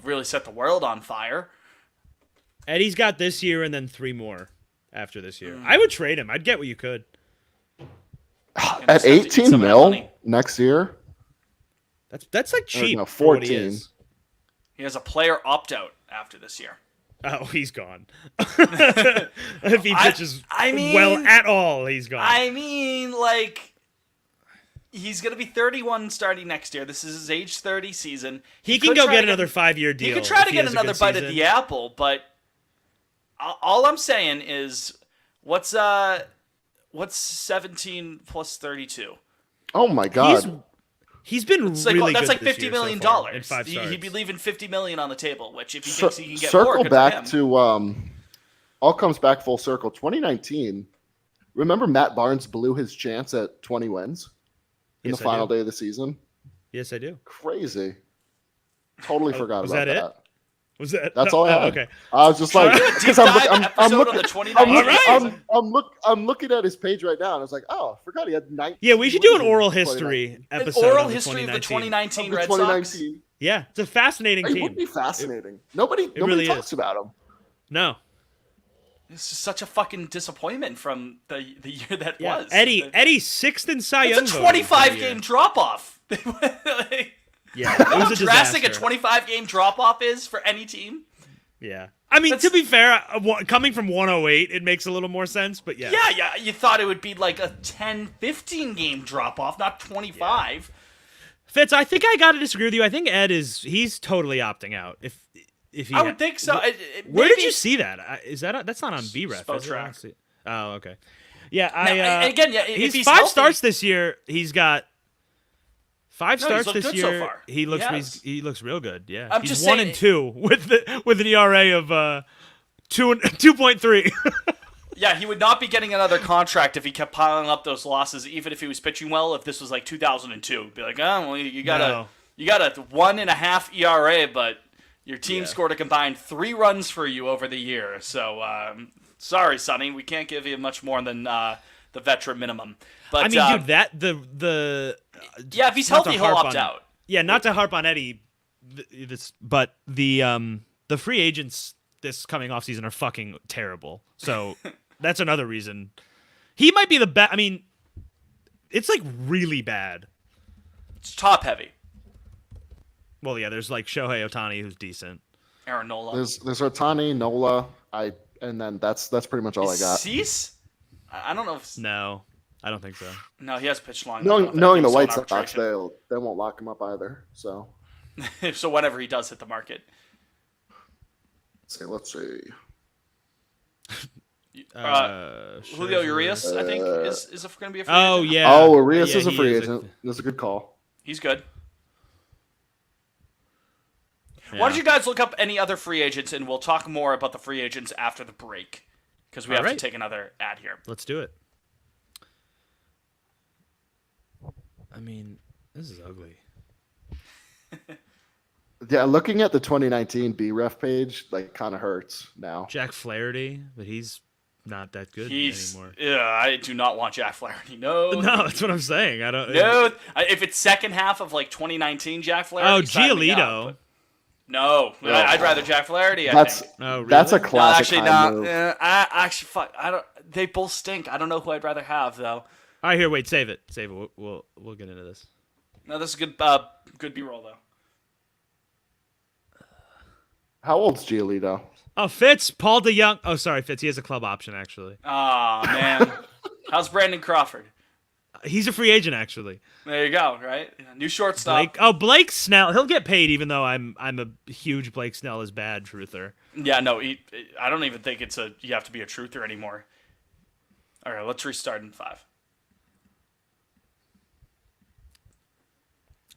really set the world on fire. Eddie's got this year and then 3 more after this year. Mm. I would trade him. I'd get what you could. And At just have to eat 18 some of that mil money. next year. That's like cheap. no, for what he 14. is. He has a player opt out after this year. Oh, he's gone. If he pitches I mean- well at all, he's gone. I mean, like, he's gonna be 31 starting next year. This is his age 30 season. he can could go try get to another 5-year deal. He could try if to get has a another good bite at season. the apple, but all I'm saying is, what's 17 plus 32? Oh my god. He's been It's like, really that's good like this $50 year million so far in 5 starts. He'd be leaving $50 million on the table, which if he Cir- thinks he can get more, circle good back for him. to all comes back full circle. 2019. Remember Matt Barnes blew his chance at 20 wins in Yes, the I final do. day of the season. Yes, I do. Crazy. Totally forgot was about that it? that. Was that? That's all I oh, had. okay. I was just like, Deep because dive I'm episode looking, on the I'm 2019 looking, season. I'm looking at his page right now, and I was like, oh, I forgot he had 19. Yeah, we should do an wins in oral 2019. history An episode. oral on the history of the 2019. 2019 Of the Red Sox. 2019. Yeah, it's a fascinating It team. would be fascinating. Nobody really talks is. about him. No, It's just such a fucking disappointment from the year that yeah, was. Eddie's 6th in Cy Young It's a voting for the 25 year. game drop off. Yeah, it How was a drastic a disaster. 25 game drop off is for any team. Yeah, I mean, That's- to be fair, coming from 108, it makes a little more sense. But yeah, Yeah, you thought it would be like a 10, 15 game drop off, not 25. Fitz, I think I gotta disagree with you. I think Ed he's totally opting out. If he, I would think so. Where did you see that? Is that that's not on BREF? Spotrac. is it? I don't see- Oh, okay. Yeah, and again, yeah, if he's he's 5 healthy- starts this year. He's got 5 No, he's starts looked this good so year. far. He looks He has. he looks real good. Yeah, I'm he's just 1 saying- and 2 with an ERA of 2.3. Yeah, he would not be getting another contract if he kept piling up those losses, even if he was pitching well. If this was like 2002, be like, oh, well, you got No. a 1.5 ERA, but your team Yeah. scored a combined 3 runs for you over the year. So sorry, Sonny, we can't give you much more than the veteran minimum. But I mean, dude, that the yeah, if he's not to healthy, he'll harp opt on- out. Yeah, not to harp on Eddie, but the free agents this coming off season are fucking terrible. So that's another reason he might be the best. I mean, it's like really bad. It's top heavy. Well, yeah, there's like Shohei Ohtani who's decent. Aaron Nola. There's Otani, Nola, and then that's pretty much all I got. Cease? I don't know if No, I don't think so. no, he has pitched long. Knowing the White Sox, Sox, they won't lock him up either. So so whenever he does hit the market, let's see. Julio Urias, I think, is going to be a free Oh agent. yeah. Oh, Arias Yeah, is a he free agent. That's a good call. He's good. Yeah. Why don't you guys look up any other free agents, and we'll talk more about the free agents after the break, because we have to Alright. take another ad here. Let's do it. I mean, this is ugly. Yeah, looking at the 2019 BREF page, like, kind of hurts now. Jack Flaherty, but he's not that good anymore. Yeah, I do not want Jack Flaherty. No, No, that's what I'm saying. I don't. no. If it's second half of like 2019, Jack Flaherty. Oh, sign me up, Giolito. but- No, I'd rather Jack Flaherty. I That's think. Oh, really? that's a No, classic actually, high not. move. I actually, fuck. I don't. They both stink. I don't know who I'd rather have though. All right, here, wait, save it. We'll get into this. No, this is good. Good B-roll though. How old's Giolito? Oh, Fitz, Paul DeYoung. Oh, sorry, Fitz. He has a club option actually. Aw, man. How's Brandon Crawford? He's a free agent actually. There you go. Right, new shortstop. Blake Snell. He'll get paid even though I'm a huge Blake Snell is bad truther. Yeah, no. I don't even think it's you have to be a truther anymore. All right, let's restart in 5.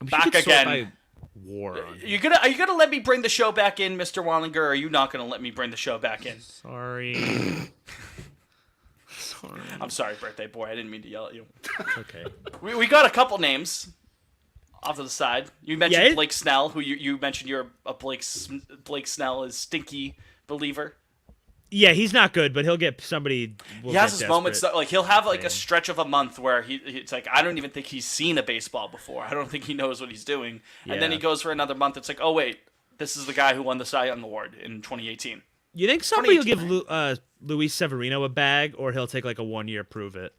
We should Back get sort again. by war on him. Are you gonna let me bring the show back in, Mr. Wallinger, or are you not gonna let me bring the show back in? Sorry. Sorry. I'm sorry, birthday boy. I didn't mean to yell at you. Okay. We got a couple names off to the side. You mentioned Yeah, Blake Snell, who you mentioned you're a Blake Snell is stinky believer. Yeah, he's not good, but he'll get somebody. He has his moments That, that, like, he'll have like a Man. stretch of a month where it's like, I don't even think he's seen a baseball before. I don't think he knows what he's doing. And then Yeah. he goes for another month. It's like, oh wait, this is the guy who won the Cy Young Award in 2018. you think somebody will give 2018. Luis Severino a bag, or he'll take like a 1 year prove it?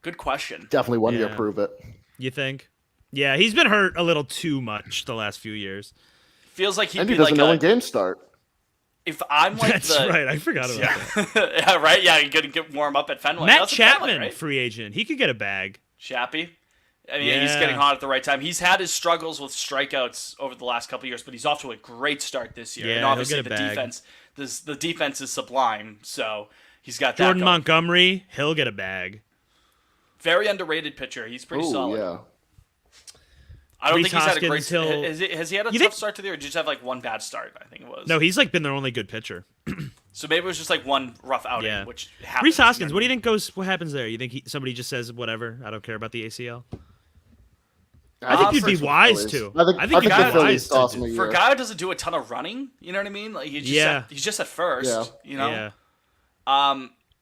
Good question. Definitely one year Yeah. prove it. You think? Yeah, he's been hurt a little too much the last few years. Feels like he'd And he be doesn't like know when games start. if I'm like That's the right. I forgot about that. yeah. Yeah, right. Yeah, you couldn't get warm up at Fenway. Matt That's at Fenway, Chapman, right? free agent. He could get a bag. Chappie. I mean, he's Yeah. getting hot at the right time. He's had his struggles with strikeouts over the last couple of years, but he's off to a great start this year. Yeah, and he'll obviously get a the bag. defense, the defense is sublime. So he's got that Jordan going. Montgomery, he'll get a bag. Very underrated pitcher. He's pretty Oh solid. yeah. I don't Reese think he's had a great. Hoskins, Has he had a You tough think- start to the year? Or did he just have like one bad start? I think it was. No, he's like been their only good pitcher. So maybe it was just like one rough outing, Yeah. which happens. Reese Hoskins, what do you think goes? What happens there? You think somebody just says whatever? I don't care about the ACL. I think you'd be First with the wise Phillies. to. I think I think you'd the be Phillies wise to toss do- him a For a year. guy who doesn't do a ton of running, you know what I mean? Like he's just Yeah. he's just at first. Yeah. You know. Yeah.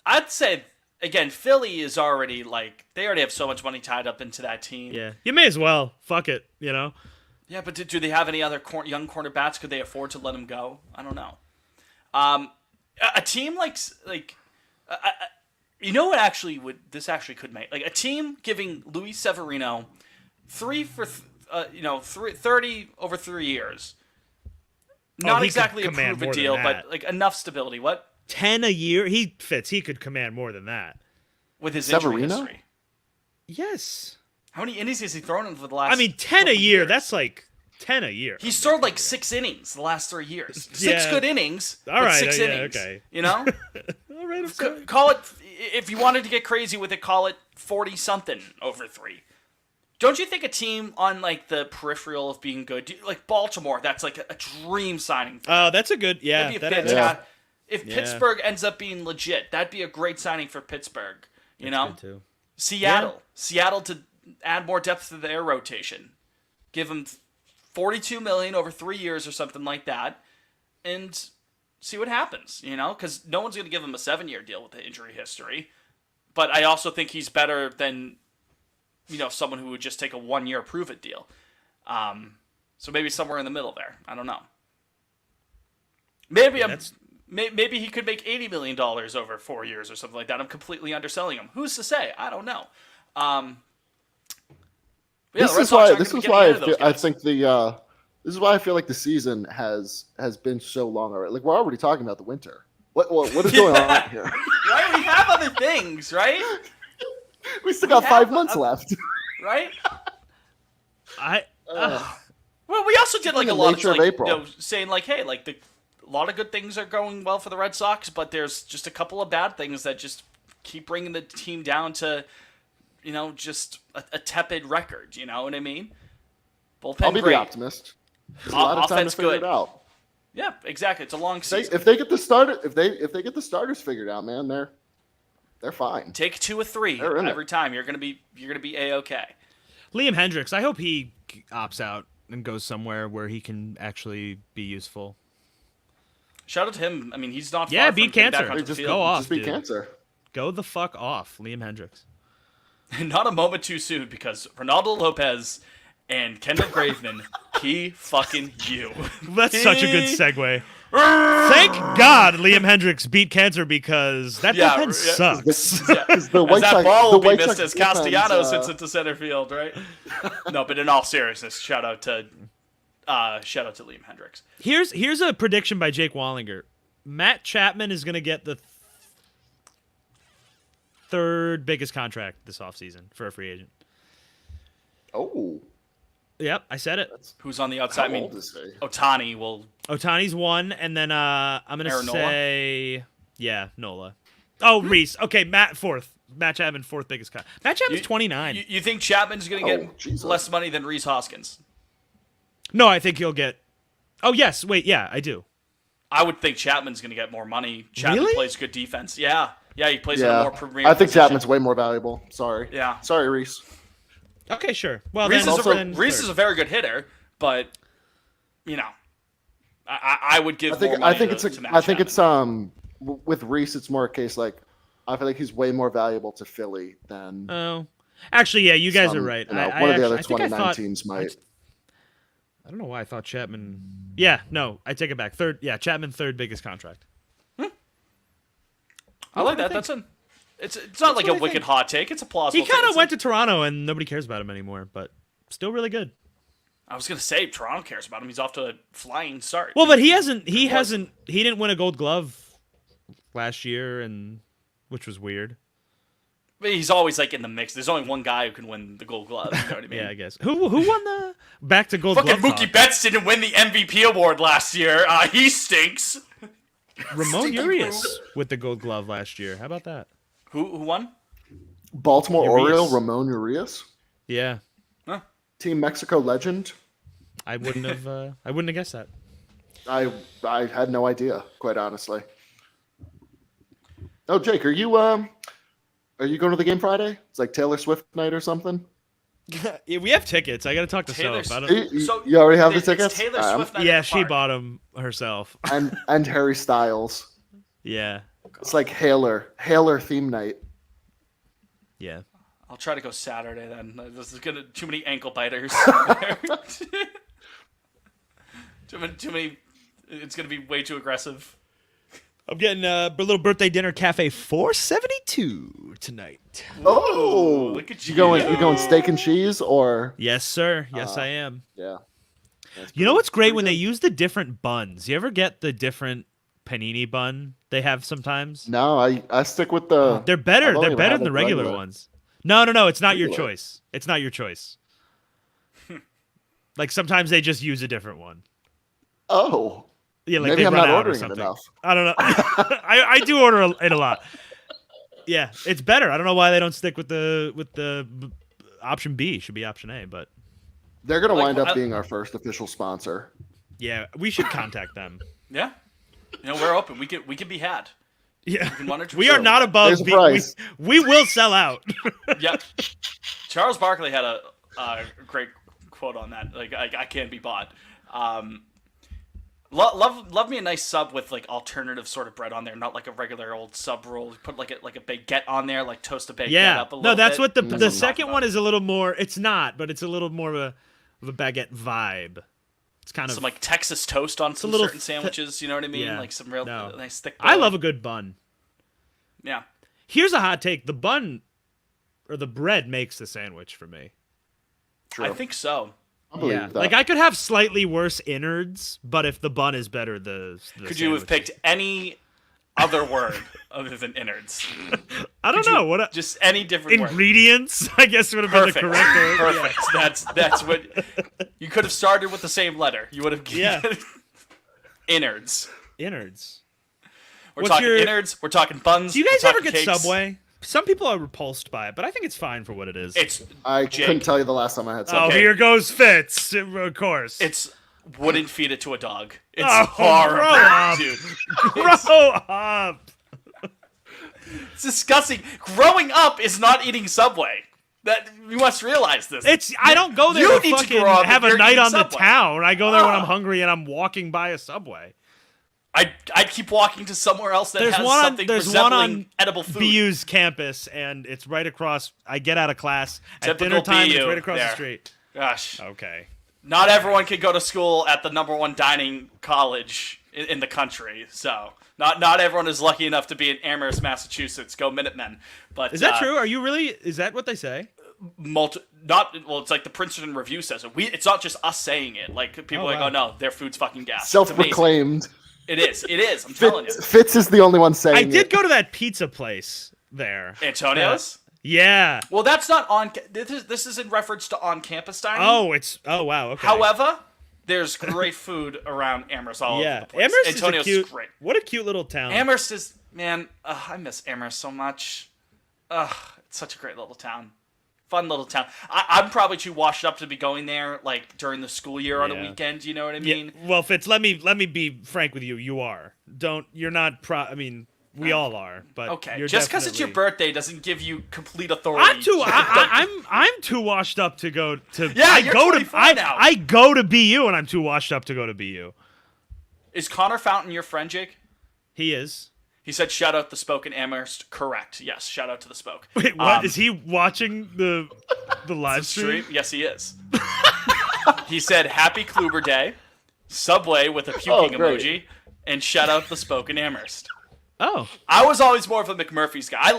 I'd say again, Philly is already like they already have so much money tied up into that team. Yeah. You may as well. Fuck it. You know. Yeah, but do they have any other young corner bats? Could they afford to let him go? I don't know. A team like you know what actually would this actually could make like a team giving Luis Severino 30 over 3 years. Not he could exactly a command proven more than deal, that. but like enough stability. What 10 a year. He fits. He could command more than that. with his injury Severino? history? Yes. How many innings has he thrown in for the last? I mean, 10 a couple year. years? That's like 10 a year. He's thrown like 6 innings the last 3 years. 6 Yeah. good innings, All but right, 6 yeah, innings. okay. You know, All right, I'm sorry. call it if you wanted to get crazy with it, call it 40 something over 3. Don't you think a team on like the peripheral of being good, like Baltimore, that's like a dream signing? Oh, that's a good. Yeah. That'd be a That is. fantastic. If Yeah. Pittsburgh ends up being legit, that'd be a great signing for Pittsburgh. You know, Good too. Seattle to add more depth to their rotation, give them $42 million over 3 years or something like that, and see what happens. You know, because no one's going to give him a 7-year deal with the injury history. But I also think he's better than someone who would just take a 1-year prove it deal. So maybe somewhere in the middle there. I don't know. Maybe maybe he could make $80 million over 4 years or something like that. I'm completely underselling him. Who's to say? I don't know. But yeah, This the Red is Sox why. aren't This gonna is be why I getting any of feel. I those think the. This is why I feel like the season has been so long already. Like we're already talking about the winter. What is going on here? guys. Right? We have other things, right? We still got have 5 months a- left. Right? I. Well, we also did like the a lot of nature of like, April. saying like, hey, like a lot of good things are going well for the Red Sox, but there's just a couple of bad things that just keep bringing the team down to, just a tepid record. You know what I mean? Bullpen I'll be great. the optimist. There's a lot of time to Offense figure good. it out. Yeah, exactly. It's a long season. If they get the starter, if they get the starters figured out, man, they're fine. Take 2 or 3 They're in it. every time. You're gonna be A-okay. Liam Hendricks. I hope he opts out and goes somewhere where he can actually be useful. Shout out to him. I mean, he's not Yeah, far beat from getting back cancer. onto They the just field. go off, Just beat dude. cancer. Go the fuck off, Liam Hendricks. Not a moment too soon because Ronaldo Lopez and Kendall Graveman, he fucking you. That's such a good segue. Thank God Liam Hendricks beat cancer because that Yeah, bullpen yeah. sucks. Because the As White that Sox, ball the will be White missed Sox as defense, Castellanos hits it to center field, right? No, but in all seriousness, shout out to Liam Hendricks. Here's a prediction by Jake Wallinger. Matt Chapman is going to get the third biggest contract this offseason for a free agent. Oh, Yep, I said it. Who's on the outside? how I mean, old is he? Otani will. Otani's one, and then I'm going to Aaron Nola? say... Yeah, Nola. Oh, Reese. Okay, Matt fourth. Matt Chapman, fourth biggest contract. Matt Chapman's 29. You think Chapman's going to Oh, get Jesus. less money than Reese Hoskins? No, I think he'll get. Oh yes, wait, yeah, I do. I would think Chapman's going to get more money. Chapman Really? plays good defense. Yeah, he plays in a Yeah, more premier I think position. Chapman's way more valuable. Sorry. Yeah. Sorry, Reese. Okay, sure. Well, Reese, then, Reese is a very good hitter, but you know, I would give more money I think to Matt I think Chapman. it's with Reese, it's more a case like I feel like he's way more valuable to Philly than Oh, actually, yeah, you guys are right. You know, I one of the actually- other I think I 29 thought- teams might. I don't know why I thought Chapman. Yeah, no, I take it back. Third, yeah, Chapman third biggest contract. I like that. It's not like a wicked hot take. It's a plausible. He kind take. of went to Toronto, and nobody cares about him anymore. But still, really good. I was gonna say Toronto cares about him. He's off to a flying start. Well, but he hasn't. He didn't win a Gold Glove last year, and which was weird. But he's always like in the mix. There's only one guy who can win the Gold Glove. You know what I mean? Yeah, I guess. Who won the back to Gold Fucking Glove? Mookie talk? Betts didn't win the MVP award last year. He stinks. Ramon Stinky Urias with the Gold Glove last year. How about that? Who won? Baltimore Urias. Oriole Ramon Urias, Yeah, Team Mexico legend. I wouldn't have. I wouldn't have guessed that. I had no idea, quite honestly. Oh, Jake, are you going to the game Friday? It's like Taylor Swift night or something. Yeah, we have tickets. I got to talk to Taylor Soph. I don't, You already have the it's tickets? Taylor Swift night at yeah, the she park. bought them herself. and Harry Styles. Yeah, It's like Haler theme night. yeah. I'll try to go Saturday then. This is gonna too many ankle biters. too many. It's gonna be way too aggressive. I'm getting a little birthday dinner cafe 472 tonight. Oh, look at you you. going steak and cheese or Yes, sir. Yes, I am. yeah? You know what's great when they use the different buns? You ever get the different panini bun they have sometimes? No, I stick with the. They're better. I've only They're better had than the it regular regular. ones. No. It's not your Regular. choice. It's not your choice. Like sometimes they just use a different one. Oh, Yeah, like maybe they I'm run not out or ordering it something. enough. I don't know. I do order it a lot. Yeah, it's better. I don't know why they don't stick with the option B. Should be option A, but They're gonna Like, wind up I- being our first official sponsor. yeah, we should contact them. Yeah. You know, we're open. We can be had. Yeah, can monitor we are too. not above. There's a price. We will sell out. Yep. Charles Barkley had a great quote on that. Like, I can't be bought. Love me a nice sub with like alternative sort of bread on there, not like a regular old sub roll. Put like a baguette on there, like toast a baguette Yeah, up a little no, that's bit. what the That's the I'm second talking one about. is a little more. It's not, but it's a little more of a baguette vibe. It's kind of. Some like Texas toast on some little certain sandwiches. You know what I mean? Yeah. Like some real No. nice thick. I bread. love a good bun. Yeah. Here's a hot take: the bun or the bread makes the sandwich for me. True. I think so. I believe Yeah, that. like I could have slightly worse innards, but if the bun is better, the Could you have sandwich picked any other word other than innards? I don't know what Just any different word. ingredients. I guess would have been Perfect. the correct word. Perfect. That's what you could have started with the same letter. You would have Yeah. innards. Innards. We're What's talking your- innards. We're talking buns. Do you guys we're ever talking get cakes. Subway? Some people are repulsed by it, but I think it's fine for what it is. It's I Jake. couldn't tell you the last time I had Oh, something. Okay. here goes Fitz, of course. it's wouldn't feed it to a dog. It's Oh, horrible, grow up. dude. Grow up. It's disgusting. Growing up is not eating Subway. That you must realize this. It's I don't go there You to need to fucking grow up have if a you're night eating on the Subway. town. I go there when I'm Ah. hungry and I'm walking by a Subway. I'd keep walking to somewhere else that There's has one on something there's one resembling on edible food. BU's campus, and it's right across. I get out of class at Typical dinner time. It's BU right across the there. street. Gosh, Okay. not everyone can go to school at the #1 dining college in the country. So not everyone is lucky enough to be in Amherst, Massachusetts. Go Minutemen! But Is that true? Are you really? Is that what they say? It's like the Princeton Review says it. It's not just us saying it. Like people Oh, are like, wow. oh no, their food's fucking gas. It's amazing. Self-proclaimed. It is. I'm telling you. Fitz is the only one saying I did it. go to that pizza place there. Antonio's. Yeah. Well, that's not on. This is in reference to on-campus dining. Oh wow. Okay. However, there's great food around Amherst all over yeah, the place. Amherst Antonio's is a cute. great. What a cute little town. Amherst is, man, I miss Amherst so much. It's such a great little town. Fun little town. I'm probably too washed up to be going there like during the school year on a Yeah. weekend. You know what I mean? Yeah. Well, Fitz, let me be frank with you. You are. You're not. I mean, we all are. But Okay, you're just because it's your definitely- birthday doesn't give you complete authority. I'm too. I'm too washed up to go to. Yeah, I you're go 24 to. now. I go to BU, and I'm too washed up to go to BU. Is Connor Fountain your friend, Jake? He is. He said, "Shout out the Spoke in Amherst." Correct. Yes, shout out to the Spoke. Wait, what? Is he watching the live stream? Yes, he is. He said, "Happy Kluber Day," Subway with a puking Oh, great. emoji, and shout out the Spoke in Amherst. Oh, I was always more of a McMurphy's guy. I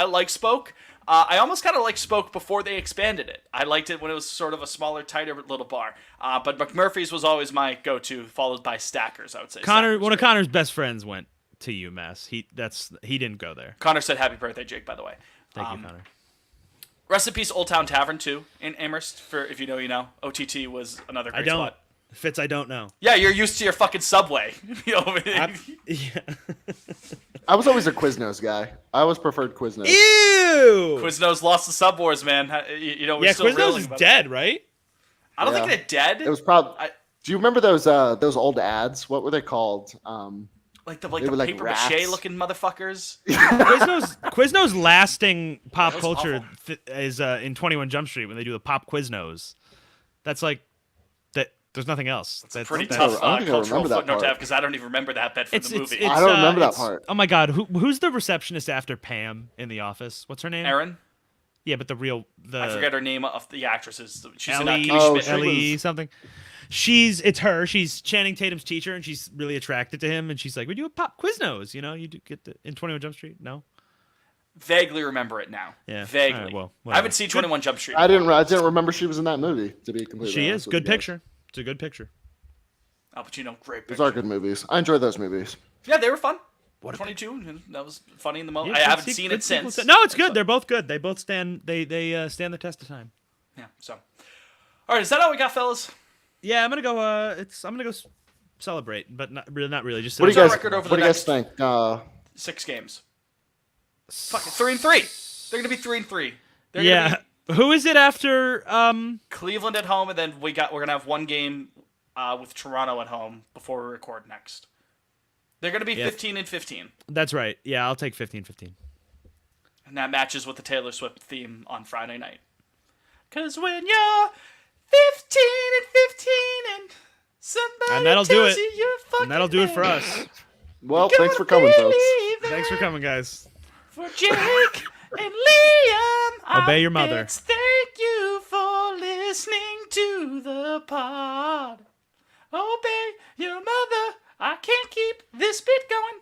like Spoke. I almost kind of liked Spoke before they expanded it. I liked it when it was sort of a smaller, tighter little bar. But McMurphy's was always my go-to, followed by Stackers, I would say. Connor. Stackers One of great. Connor's best friends went to UMass. He didn't go there. Connor said, "Happy birthday, Jake." By the way, Thank you, Connor. rest in peace, Old Town Tavern too in Amherst. For if you know, you know. OTT was another great I don't. spot. Fitz, I don't know. Yeah, you're used to your fucking Subway. You know, Yeah. I was always a Quiznos guy. I always preferred Quiznos. Ew. Quiznos lost the Sub Wars, man. You know, we're Yeah, still Quiznos reeling is about it. dead, right? I don't think Yeah. they're dead. It was probably. I- Do you remember those old ads? What were they called? like they the were like paper rats. mache looking motherfuckers. Quiznos lasting pop That was culture awful. is in 21 Jump Street when they do the pop Quiznos. That's like that. There's nothing else. That's Pretty that's- tough I don't think I cultural remember that footnote to have part. because I don't even remember that bit from the movie. I don't remember that it's- part. Oh my god, who's the receptionist after Pam in The Office? What's her name? Erin, Yeah, but the I forget her name of the actresses. She's in Ellie, Kimmy Oh, Schmidt. she Ellie was- something. It's her. She's Channing Tatum's teacher, and she's really attracted to him. And she's like, "We do a pop Quiznos, you know? You do get in 21 Jump Street? No, Vaguely remember it now. Yeah. Vaguely. All right, well, I haven't whatever. seen 21 Jump Street. I didn't remember she was in that movie. To be completely she honest is with good you guys. picture. It's a good picture. Al Pacino, great Those picture. are good movies. I enjoy those movies. Yeah, they were fun. 22, and that was funny in the moment. Yeah, I good haven't sequel- seen good it sequel since. to- No, it's good. They're both good. They both stand. They stand the test of time. Yeah, so. All right, is that all we got, fellas? Yeah, I'm gonna go. I'm gonna go celebrate, but not really. Just What do you our guys? record over What the do you guys next- think? 6 games. Fuck it, 3-3. They're gonna be 3-3. They're yeah. gonna Who is it after? be Cleveland at home, and then we're gonna have one game with Toronto at home before we record next. They're gonna be Yeah. 15-15, That's right. Yeah, I'll take 15-15. and that matches with the Taylor Swift theme on Friday night. 'Cause when you're 15-15 and somebody And that'll do tells it. you you're fucking And that'll do it for there, us. Well, you thanks for gotta coming, folks. believe that. Thanks for coming, guys. For Jake and Liam, Obey your mother. Thank you for listening to the pod. Obey your mother. I can't keep this bit going.